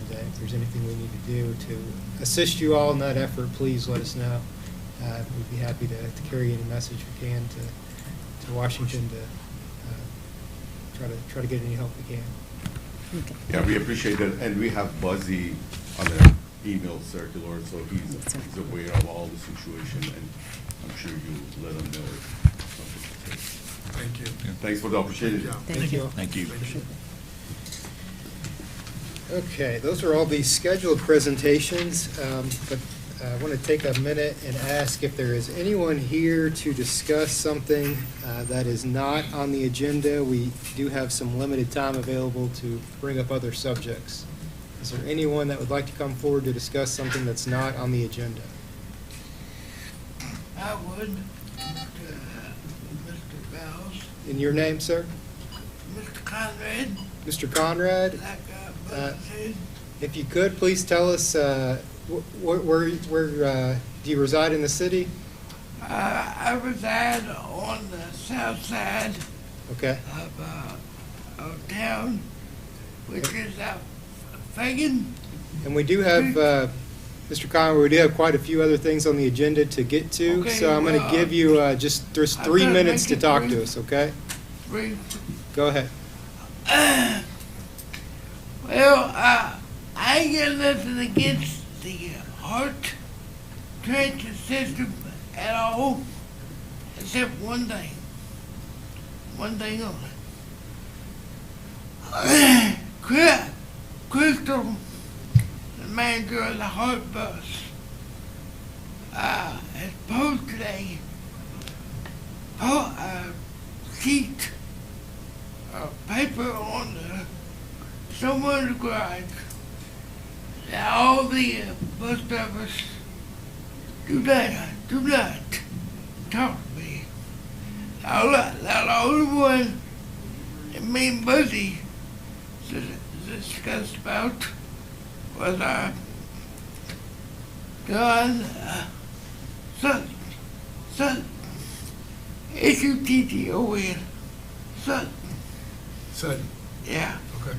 if there's anything we need to do to assist you all in that effort, please let us know. We'd be happy to carry any message we can to Washington to try to get any help we can. Okay. Yeah, we appreciate that, and we have Buzzy on the email circular, so he's aware of all the situation, and I'm sure you let him know if something to take. Thank you. Thanks for the opportunity. Thank you. Thank you. Okay, those are all the scheduled presentations, but I want to take a minute and ask if there is anyone here to discuss something that is not on the agenda. We do have some limited time available to bring up other subjects. Is there anyone that would like to come forward to discuss something that's not on the agenda? I would, Mr. Bells, In your name, sir? Mr. Conrad, Mr. Conrad? like Buzz said. If you could, please tell us where do you reside in the city? I reside on the south side Okay. of town, which is Fagan. And we do have, Mr. Conway, we do have quite a few other things on the agenda to get to, Okay, so I'm going to well, give you there's I'm 3 gonna minutes make to it talk brief. to us, okay? Go ahead. Well, I ain't got nothing against the heart transit system at all, except one thing. One thing only. Crystal, the manager of the Heart Bus, has posted a sheet of paper on somewhere in the garage that all the bus drivers do not talk to me. The only one that me and Buzzy discussed about was our John Sutton. S-U-T-T-O-N. Sutton. Sutton. Yeah. Okay.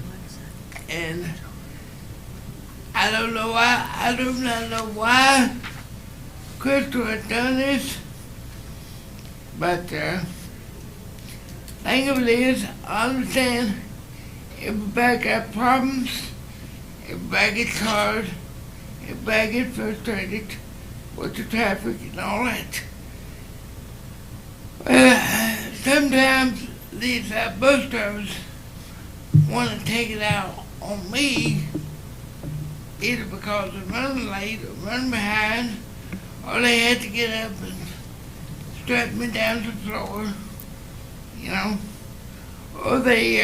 And I don't know why, I do not know why Crystal has done this, but thing of it is, I understand everybody got problems, everybody gets hard, everybody gets frustrated with the traffic and all that. Sometimes these bus drivers want to take it out on me, either because they're running late or running behind, or they had to get up and strap me down to the floor, you know, or they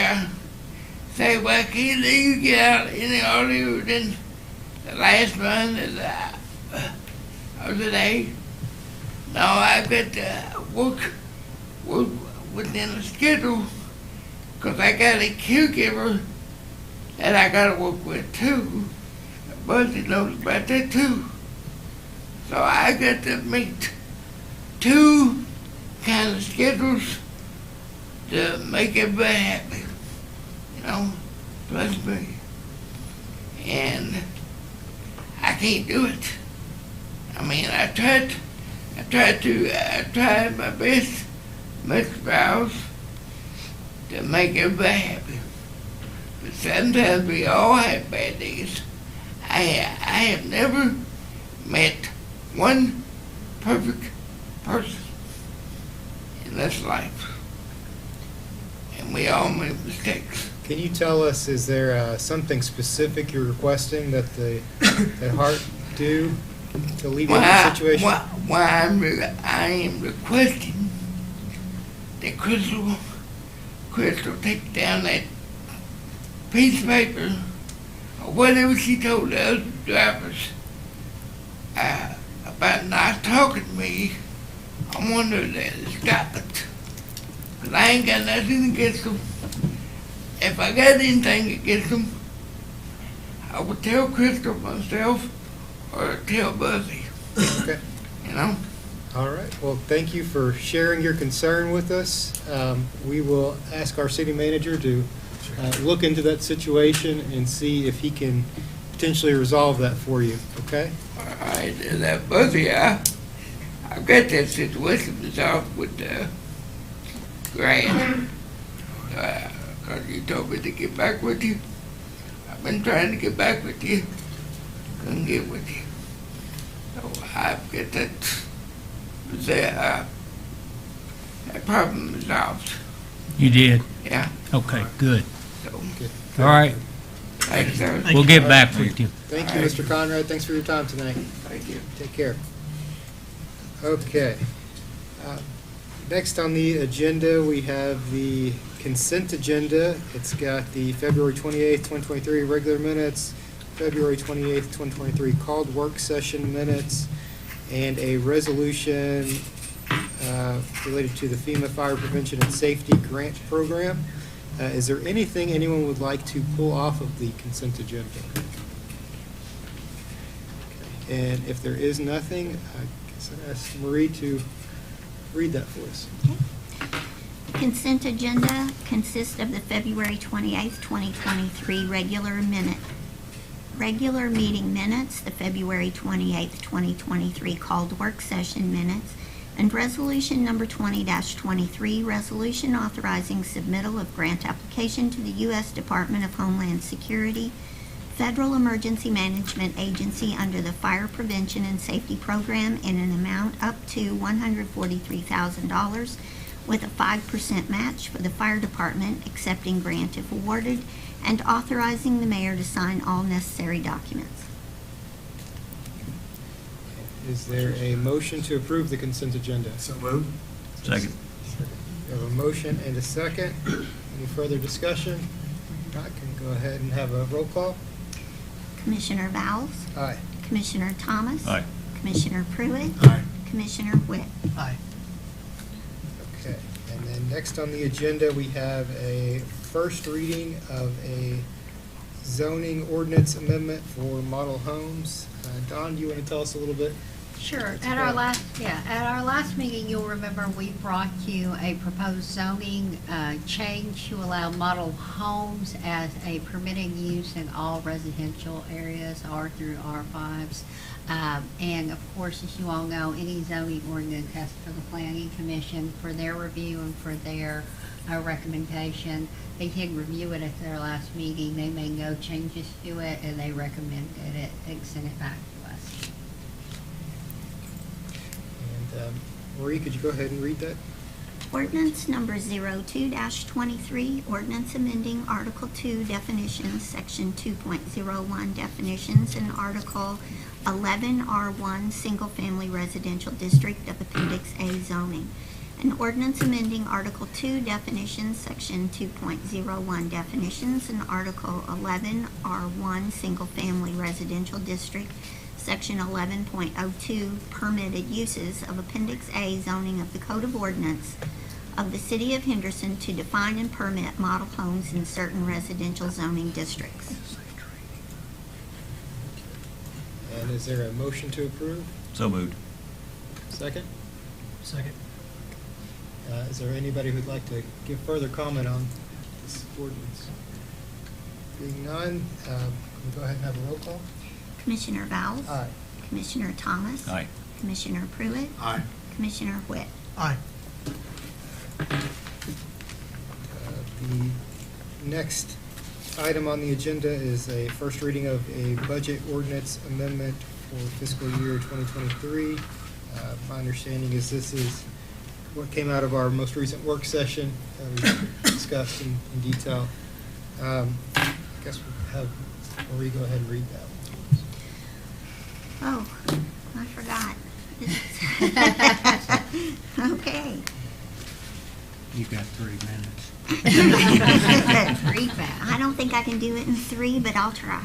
say, well, can't let you get out any earlier than the last run of the day. No, I've got to work within the schedule, because I got a caregiver that I got to work with too. Buzzy knows about that too. So I got to meet two kind of schedules to make everybody happy, you know, plus me. And I can't do it. I mean, I tried my best, Mr. Vows, to make everybody happy. But sometimes we all have bad days. I have never met one perfect person in this life. And we all make mistakes. Can you tell us, is there something specific you're requesting that that Hart do to alleviate the situation? I am requesting that Crystal take down that piece of paper or whatever she told the other drivers about not talking to me. I want her to stop it. But I ain't got nothing against them. If I got anything against them, I would tell Crystal myself or tell Buzzy. Okay. You know? All right. Well, thank you for sharing your concern with us. We will ask our city manager to look into that situation and see if he can potentially resolve that for you. Okay? All right. That Buzzy, I've got that situation resolved with Grant. Because you told me to get back with you. I've been trying to get back with you. Couldn't get with you. So I've got that problem resolved. You did? Yeah. Okay, good. So, All right, thanks, sir. we'll get back with you. Thank you, Mr. Conrad. Thanks for your time tonight. Thank you. Take care. Okay. Next on the agenda, we have the consent agenda. It's got the February 28th, 2023 regular minutes, February 28th, 2023 called work session minutes, and a resolution related to the FEMA Fire Prevention and Safety Grant Program. Is there anything anyone would like to pull off of the consent agenda? Okay. And if there is nothing, I guess I'd ask Marie to read that for us. Consent agenda consists of the February 28th, 2023 regular meeting minutes, the February 28th, 2023 called work session minutes, and resolution number 20-23, resolution authorizing submittal of grant application to the U.S. Department of Homeland Security, Federal Emergency Management Agency under the Fire Prevention and Safety Program in an amount up to $143,000 with a 5% match for the fire department, accepting grant if awarded, and authorizing the mayor to sign all necessary documents. Is there a motion to approve the consent agenda? So moved. Second. We have a motion and a second. Any further discussion? If not, can go ahead and have a roll call. Commissioner Vowles? Aye. Commissioner Thomas? Aye. Commissioner Pruitt? Aye. Commissioner Witt? Aye. Okay, and then next on the agenda, we have a first reading of a zoning ordinance amendment for model homes. Don, do you want to tell us a little bit? Sure. What's At our about? last meeting, you'll remember we brought you a proposed zoning change to allow model homes as a permitted use in all residential areas, R through R5s. And of course, as you all know, any zoning ordinance has to go to the planning commission for their review and for their recommendation. They did review it at their last meeting. They made no changes to it, and they recommended it and sent it back to us. And Marie, could you go ahead and read that? Ordinance number 02-23, ordinance amending Article 2 definitions, Section 2.01 definitions, and Article 11 R1 Single Family Residential District of Appendix A zoning. An ordinance amending Article 2 definitions, Section 2.01 definitions, and Article 11 R1 Single Family Residential District, Section 11.02 permitted uses of Appendix A zoning of the Code of Ordinance of the City of Henderson to define and permit model homes in certain residential zoning districts. And is there a motion to approve? So moved. Second? Second. Is there anybody who'd like to give further comment on this ordinance? Being none, can we go ahead and have a roll call? Commissioner Vowles? Aye. Commissioner Thomas? Aye. Commissioner Pruitt? Aye. Commissioner Witt? Aye. The next item on the agenda is a first reading of a budget ordinance amendment for fiscal year 2023. My understanding is this is what came out of our most recent work session that we discussed in detail. I guess we'll have Marie go ahead and read that one. Oh, I forgot. Okay. You've got 3 minutes. I don't think I can do it in 3, but I'll try.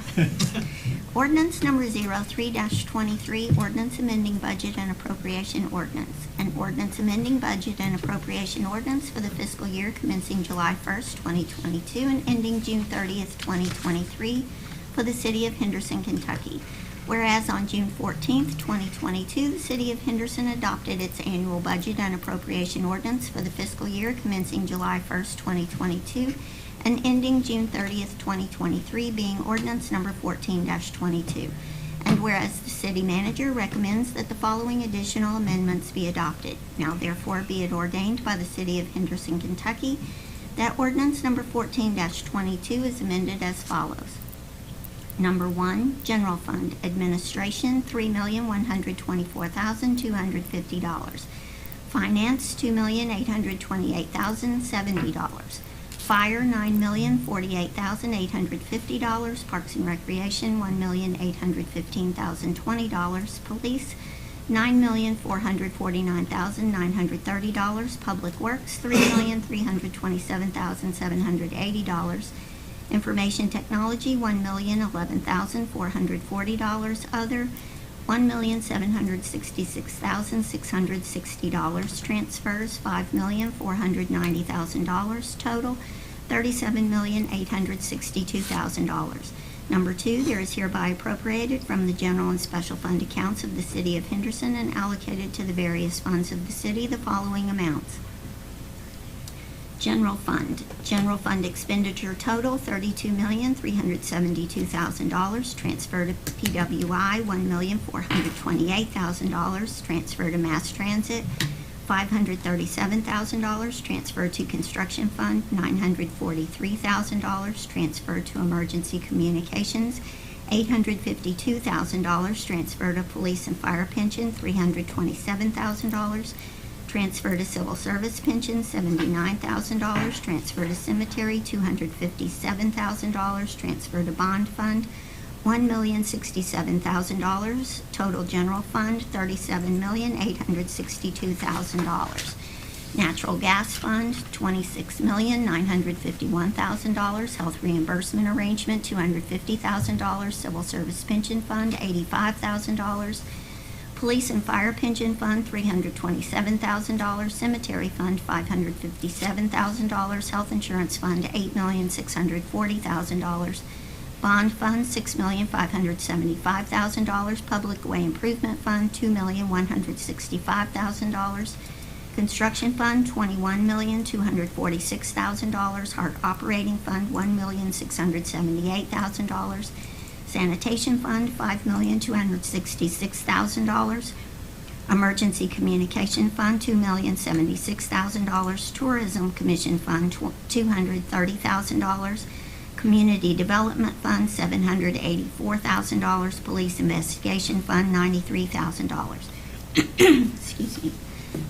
Ordinance number 03-23, ordinance amending budget and appropriation ordinance. An ordinance amending budget and appropriation ordinance for the fiscal year commencing July 1st, 2022 and ending June 30th, 2023 for the City of Henderson, Kentucky. Whereas on June 14th, 2022, the City of Henderson adopted its annual budget and appropriation ordinance for the fiscal year commencing July 1st, 2022, and ending June 30th, 2023, being ordinance number 14-22. And whereas the city manager recommends that the following additional amendments be adopted. Now therefore be it ordained by the City of Henderson, Kentucky, that ordinance number 14-22 is amended as follows. Number 1, General Fund Administration, $3,124,250. Finance, $2,828,070. Fire, $9,048,850. Parks and Recreation, $1,815,020. Police, $9,449,930. Public Works, $3,327,780. Information Technology, $1,011,440. Other, $1,766,660. Transfers, $5,490,000. Total, $37,862,000. Number 2, there is hereby appropriated from the general and special fund accounts of the City of Henderson and allocated to the various funds of the city the following amounts. General Fund expenditure total, $32,372,000. Transfer to PWI, $1,428,000. Transfer to Mass Transit, $537,000. Transfer to Construction Fund, $943,000. Transfer to Emergency Communications, $852,000. Transfer to Police and Fire Pension, $327,000. Transfer to civil service pension, $79,000. Transfer to cemetery, $257,000. Transfer to bond fund, $1,067,000. Total general fund, $37,862,000. Natural gas fund, $26,951,000. Health reimbursement arrangement, $250,000. Civil service pension fund, $85,000. Police and fire pension fund, $327,000. Cemetery fund, $557,000. Health insurance fund, $8,640,000. Bond fund, $6,575,000. Public way improvement fund, $2,165,000. Construction fund, $21,246,000. Heart operating fund, $1,678,000. Sanitation fund, $5,266,000. Emergency communication fund, $2,076,000. Tourism commission fund, $230,000. Community development fund, $784,000. Police investigation fund, $93,000. Excuse me.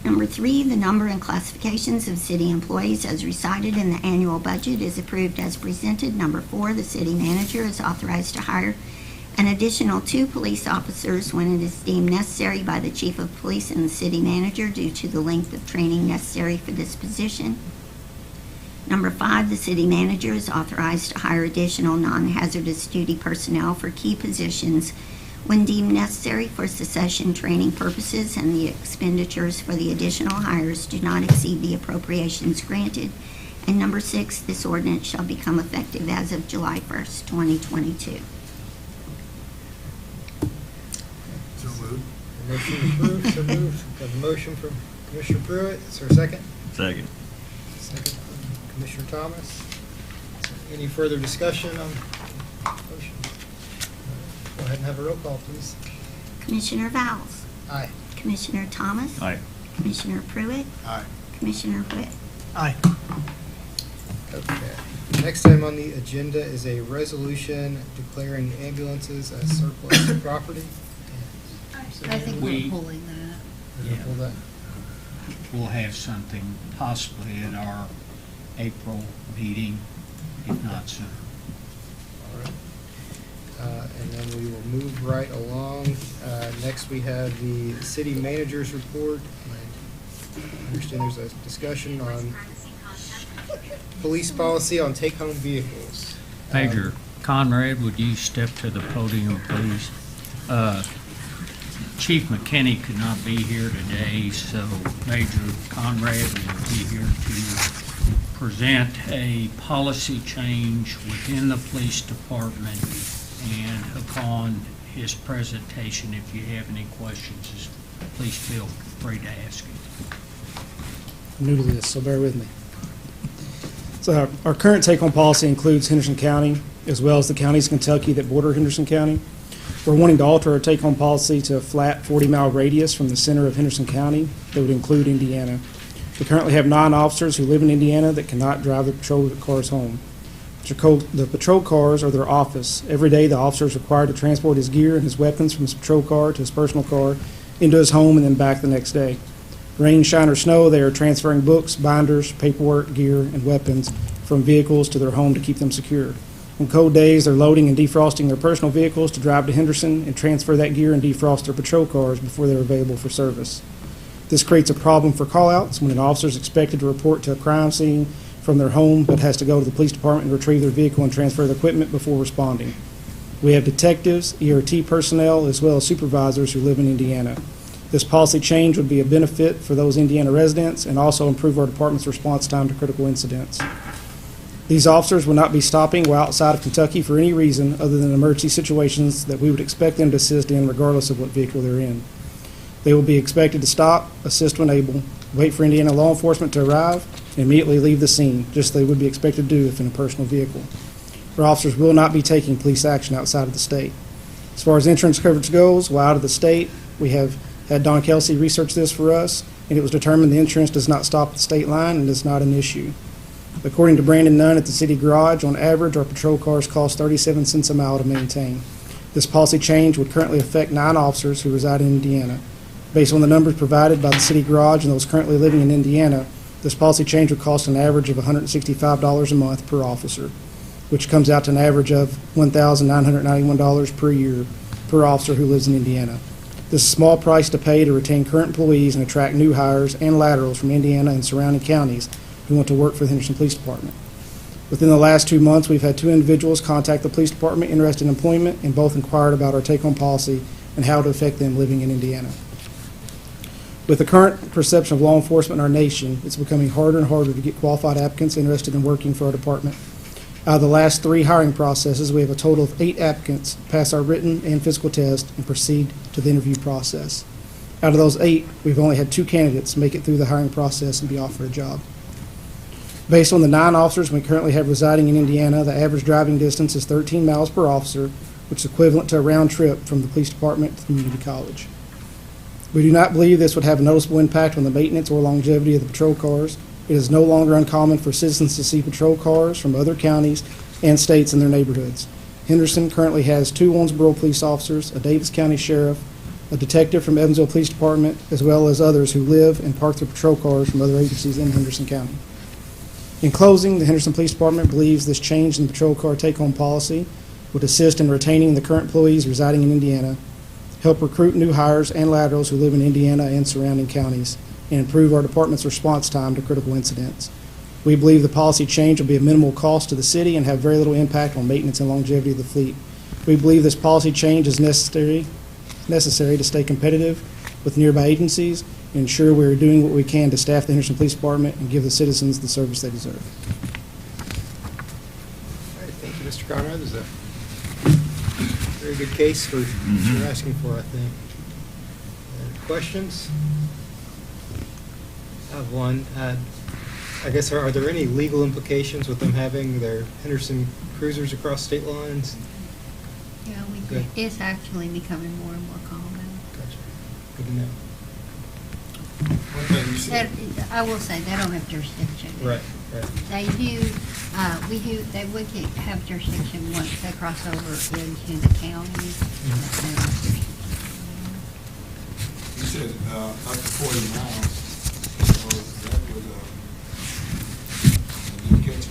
Number 3, the number and classifications of city employees as recited in the annual budget is approved as presented. Number 4, the city manager is authorized to hire an additional 2 police officers when it is deemed necessary by the chief of police and the city manager due to the length of training necessary for this position. Number 5, the city manager is authorized to hire additional non-hazardous duty personnel for key positions when deemed necessary for succession training purposes, and the expenditures for the additional hires do not exceed the appropriations granted. And number 6, this ordinance shall become effective as of July 1st, 2022. So moved. Motion approved, so moved. Got a motion from Commissioner Pruitt. Is there a second? Second. Second from Commissioner Thomas. Any further discussion on the motion? Go ahead and have a roll call, please. Commissioner Vowles. Aye. Commissioner Thomas. Aye. Commissioner Pruitt. Aye. Commissioner Whitt. Aye. Okay. Next item on the agenda is a resolution declaring ambulances as surplus property. I think we're pulling that. We're gonna pull that. We'll have something possibly at our April meeting, if not sooner. All right. And then we will move right along. Next, we have the city manager's report. I understand there's a discussion on police policy on take-home vehicles. Major Conrad, would you step to the podium, please? Chief McKinney could not be here today, so Major Conrad will be here to present a policy change within the police department. And upon his presentation, if you have any questions, please feel free to ask him. I'm new to this, so bear with me. So our current take-home policy includes Henderson County, as well as the counties of Kentucky that border Henderson County. We're wanting to alter our take-home policy to a flat 40-mile radius from the center of Henderson County that would include Indiana. We currently have 9 officers who live in Indiana that cannot drive the patrol cars home. The patrol cars are their office. Every day, the officer is required to transport his gear and his weapons from his patrol car to his personal car into his home and then back the next day. Rain, shine, or snow, they are transferring books, binders, paperwork, gear, and weapons from vehicles to their home to keep them secure. On cold days, they're loading and defrosting their personal vehicles to drive to Henderson and transfer that gear and defrost their patrol cars before they're available for service. This creates a problem for call-outs when an officer is expected to report to a crime scene from their home, but has to go to the police department and retrieve their vehicle and transfer their equipment before responding. We have detectives, ERT personnel, as well as supervisors who live in Indiana. This policy change would be a benefit for those Indiana residents and also improve our department's response time to critical incidents. These officers will not be stopping while outside of Kentucky for any reason other than emergency situations that we would expect them to assist in regardless of what vehicle they're in. They will be expected to stop, assist when able, wait for Indiana law enforcement to arrive, and immediately leave the scene, just as they would be expected to do if in a personal vehicle. Our officers will not be taking police action outside of the state. As far as insurance coverage goes, while out of the state, we have had Don Kelsey research this for us, and it was determined the insurance does not stop at the state line and is not an issue. According to Brandon Nunn at the city garage, on average, our patrol cars cost 37 cents a mile to maintain. This policy change would currently affect 9 officers who reside in Indiana. Based on the numbers provided by the city garage and those currently living in Indiana, this policy change would cost an average of $165 a month per officer, which comes out to an average of $1,991 per year per officer who lives in Indiana. This is a small price to pay to retain current employees and attract new hires and laterals from Indiana and surrounding counties who want to work for the Henderson Police Department. Within the last 2 months, we've had 2 individuals contact the police department interested in employment, and both inquired about our take-home policy and how it would affect them living in Indiana. With the current perception of law enforcement in our nation, it's becoming harder and harder to get qualified applicants interested in working for our department. Out of the last 3 hiring processes, we have a total of 8 applicants pass our written and physical test and proceed to the interview process. Out of those 8, we've only had 2 candidates make it through the hiring process and be offered a job. Based on the 9 officers we currently have residing in Indiana, the average driving distance is 13 miles per officer, which is equivalent to a round trip from the police department to community college. We do not believe this would have a noticeable impact on the maintenance or longevity of the patrol cars. It is no longer uncommon for citizens to see patrol cars from other counties and states in their neighborhoods. Henderson currently has 2 Owensboro police officers, a Davis County sheriff, a detective from Evansville Police Department, as well as others who live and park their patrol cars from other agencies in Henderson County. In closing, the Henderson Police Department believes this change in the patrol car take-home policy would assist in retaining the current employees residing in Indiana, help recruit new hires and laterals who live in Indiana and surrounding counties, and improve our department's response time to critical incidents. We believe the policy change will be a minimal cost to the city and have very little impact on maintenance and longevity of the fleet. We believe this policy change is necessary to stay competitive with nearby agencies and ensure we are doing what we can to staff the Henderson Police Department and give the citizens the service they deserve. All right, thank you, Mr. Conrad. There's a very good case for what you're asking for, I think. Questions? I have one. I guess, are there any legal implications with them having their Henderson cruisers across state lines? Yeah, Good. it's actually becoming more and more common. Gotcha. Good to know. One thing you said, I will say, they don't have jurisdiction. Right. They do, they would have jurisdiction once they cross over into the county. They don't have jurisdiction. you said, up to 40 miles, so that would, when you catch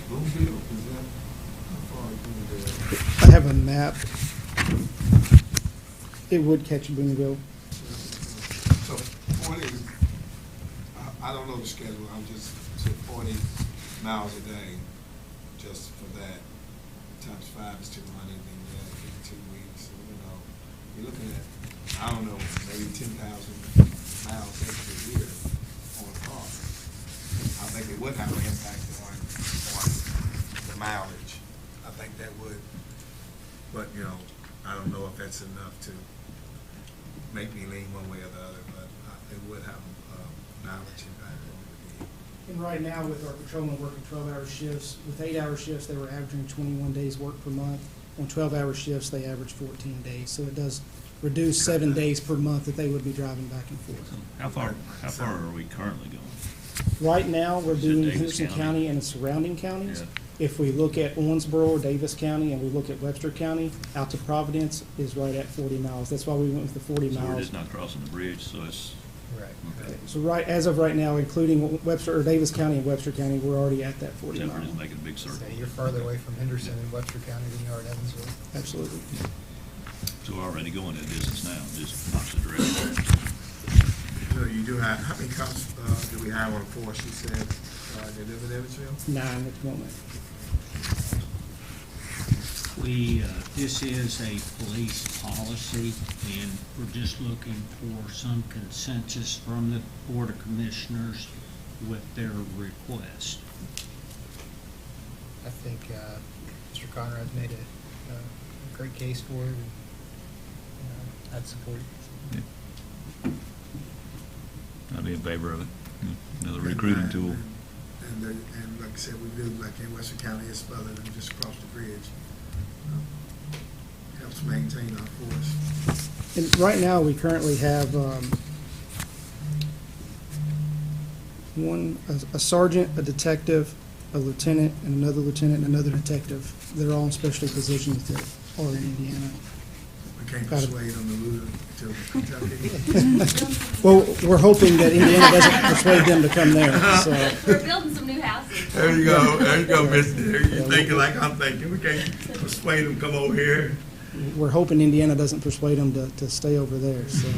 Bloomfield, is that, how far is Bloomfield? I have a map. It would catch Boonville. So 40, I don't know the schedule, I'm just, said 40 miles a day, just for that, times 5 is 200, and then 52 weeks, so, you're looking at, I don't know, maybe 10,000 miles extra a year on a car. I think it would have an impact on the mileage. I think that would, but, I don't know if that's enough to make me lean one way or the other, but it would have mileage impact on the. And right now, with our patrolmen working 12-hour shifts, with 8-hour shifts, they were averaging 21 days work per month. On 12-hour shifts, they average 14 days. So it does reduce 7 days per month that they would be driving back and forth. How far are we currently going? Right now, we're Is it doing Davis Henderson County? County and the surrounding counties. Yeah. If we look at Owensboro, Davis County, and we look at Webster County, out to Providence is right at 40 miles. That's why we went with the 40 So we're miles. just not crossing the bridge, so it's, Right. okay. So as of right now, including Webster or Davis County and Webster County, we're already at that 40 Except for mile. just making a big circle. So you're farther away from Henderson and Webster County than you are at Evansville. Absolutely. So we're already going that distance now, just opposite direction. So you do have, how many cops do we have on the force, you said, they live in Evansville? 9 at the moment. This is a police policy, and we're just looking for some consensus from the Board of Commissioners with their request. I think Mr. Conrad's made a great case for it, and I'd support it. I'd be in favor of it. Another recruiting tool. And like I said, we do, like in Western County, it's further than just across the bridge. Helps maintain our force. And right now, we currently have a sergeant, a detective, a lieutenant, and another detective. They're all in specialty positions that are in Indiana. We can't persuade them to move to Kentucky. Well, we're hoping that Indiana doesn't persuade them to come there, so. We're building some new houses. There you go, mister. You're thinking like I'm thinking. We can't persuade them to come over here. We're hoping Indiana doesn't persuade them to stay over there, so.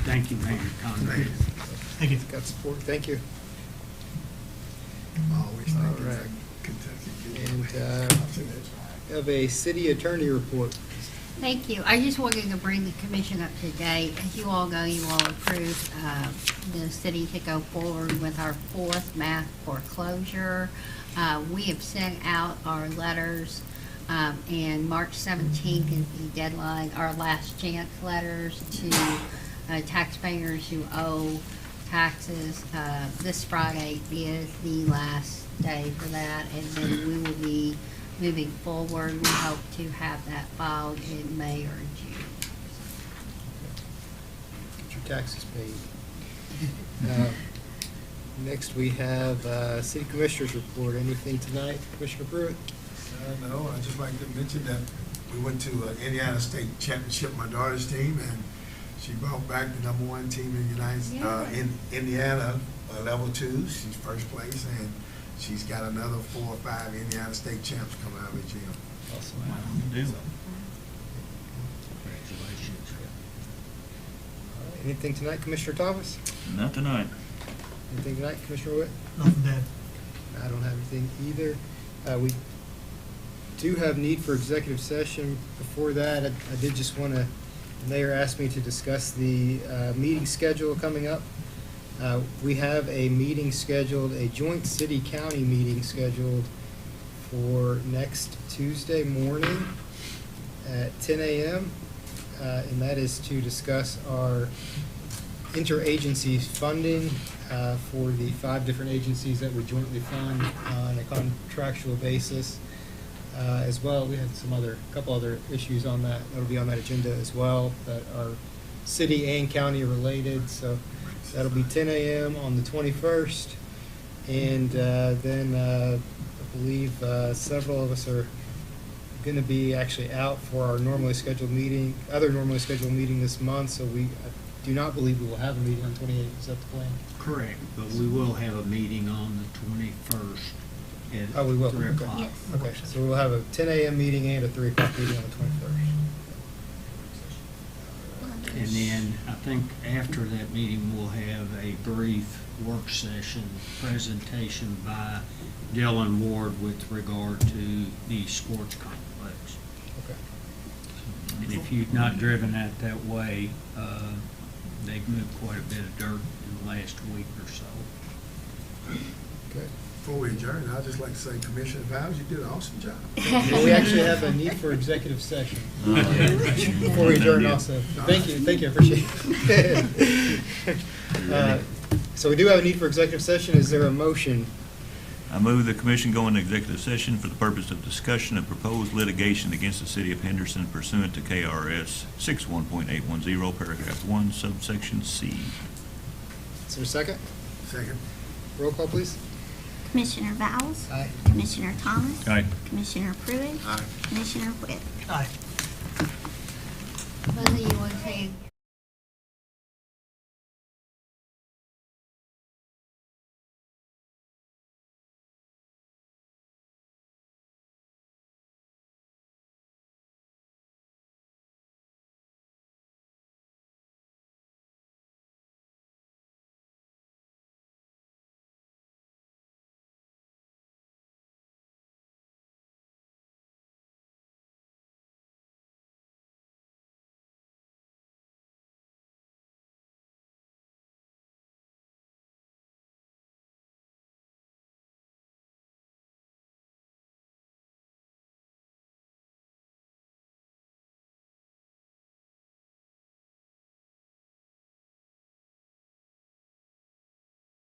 Thank you, Mayor Conrad. Thank you. Got support, thank you. Always thinking right. like Kentucky. And have a city attorney report. Thank you. I just wanted to bring the commission up to date. As you all know, you all approved the city to go forward with our 4th mass foreclosure. We have sent out our letters, and March 17th is the deadline, our last chance letters to taxpayers who owe taxes. This Friday is the last day for that, and then we will be moving forward. We hope to have that filed in May or June. Get your taxes paid. Next, we have city commissioners report. Anything tonight, Commissioner Pruitt? No, I'd just like to mention that we went to Indiana State Championship, my daughter's team, and she brought back the #1 team in in Indiana, level 2. She's first place, and she's got another 4 or 5 Indiana State champs coming out of the gym. Awesome. All right, anything tonight, Commissioner Thomas? Not tonight. Anything tonight, Commissioner Witt? Nothing bad. I don't have anything either. We do have need for executive session. Before that, I did just want to, the mayor asked me to discuss the meeting schedule coming up. We have a meeting scheduled, a joint city-county meeting scheduled for next Tuesday morning at 10 a.m., and that is to discuss our interagency funding for the 5 different agencies that we jointly fund on a contractual basis. As well, we had couple other issues on that. That'll be on that agenda as well that are city and county related. So that'll be 10 a.m. on the 21st. And then I believe several of us are going to be actually out for our normally scheduled meeting, this month. So I do not believe we will have a meeting on 28th. Is that the plan? Correct, but we will have a meeting on the 21st at Oh, we will. 3 Okay. o'clock. Yes. Okay, so we'll have a 10 a.m. meeting and a 3 o'clock meeting on the 21st. And then I think after that meeting, we'll have a brief work session presentation by Dylan Ward with regard to the sports complex. Okay. And if you've not driven that way, they've moved quite a bit of dirt in the last week or so. Good. Before we adjourn, I'd just like to say, Commissioner Bowers, you did an awesome job. Well, we actually have a need for executive session. Before we adjourn also. Thank you, I appreciate it. So we do have a need for executive session. Is there a motion? I move the commission go into executive session for the purpose of discussion of proposed litigation against the city of Henderson pursuant to KRS 61.810, paragraph 1, subsection C. Is there a second? Second. Roll call, please. Commissioner Bowles? Aye. Commissioner Thomas? Aye. Commissioner Pruitt? Aye. Commissioner Witt? Aye. Leslie, you want to say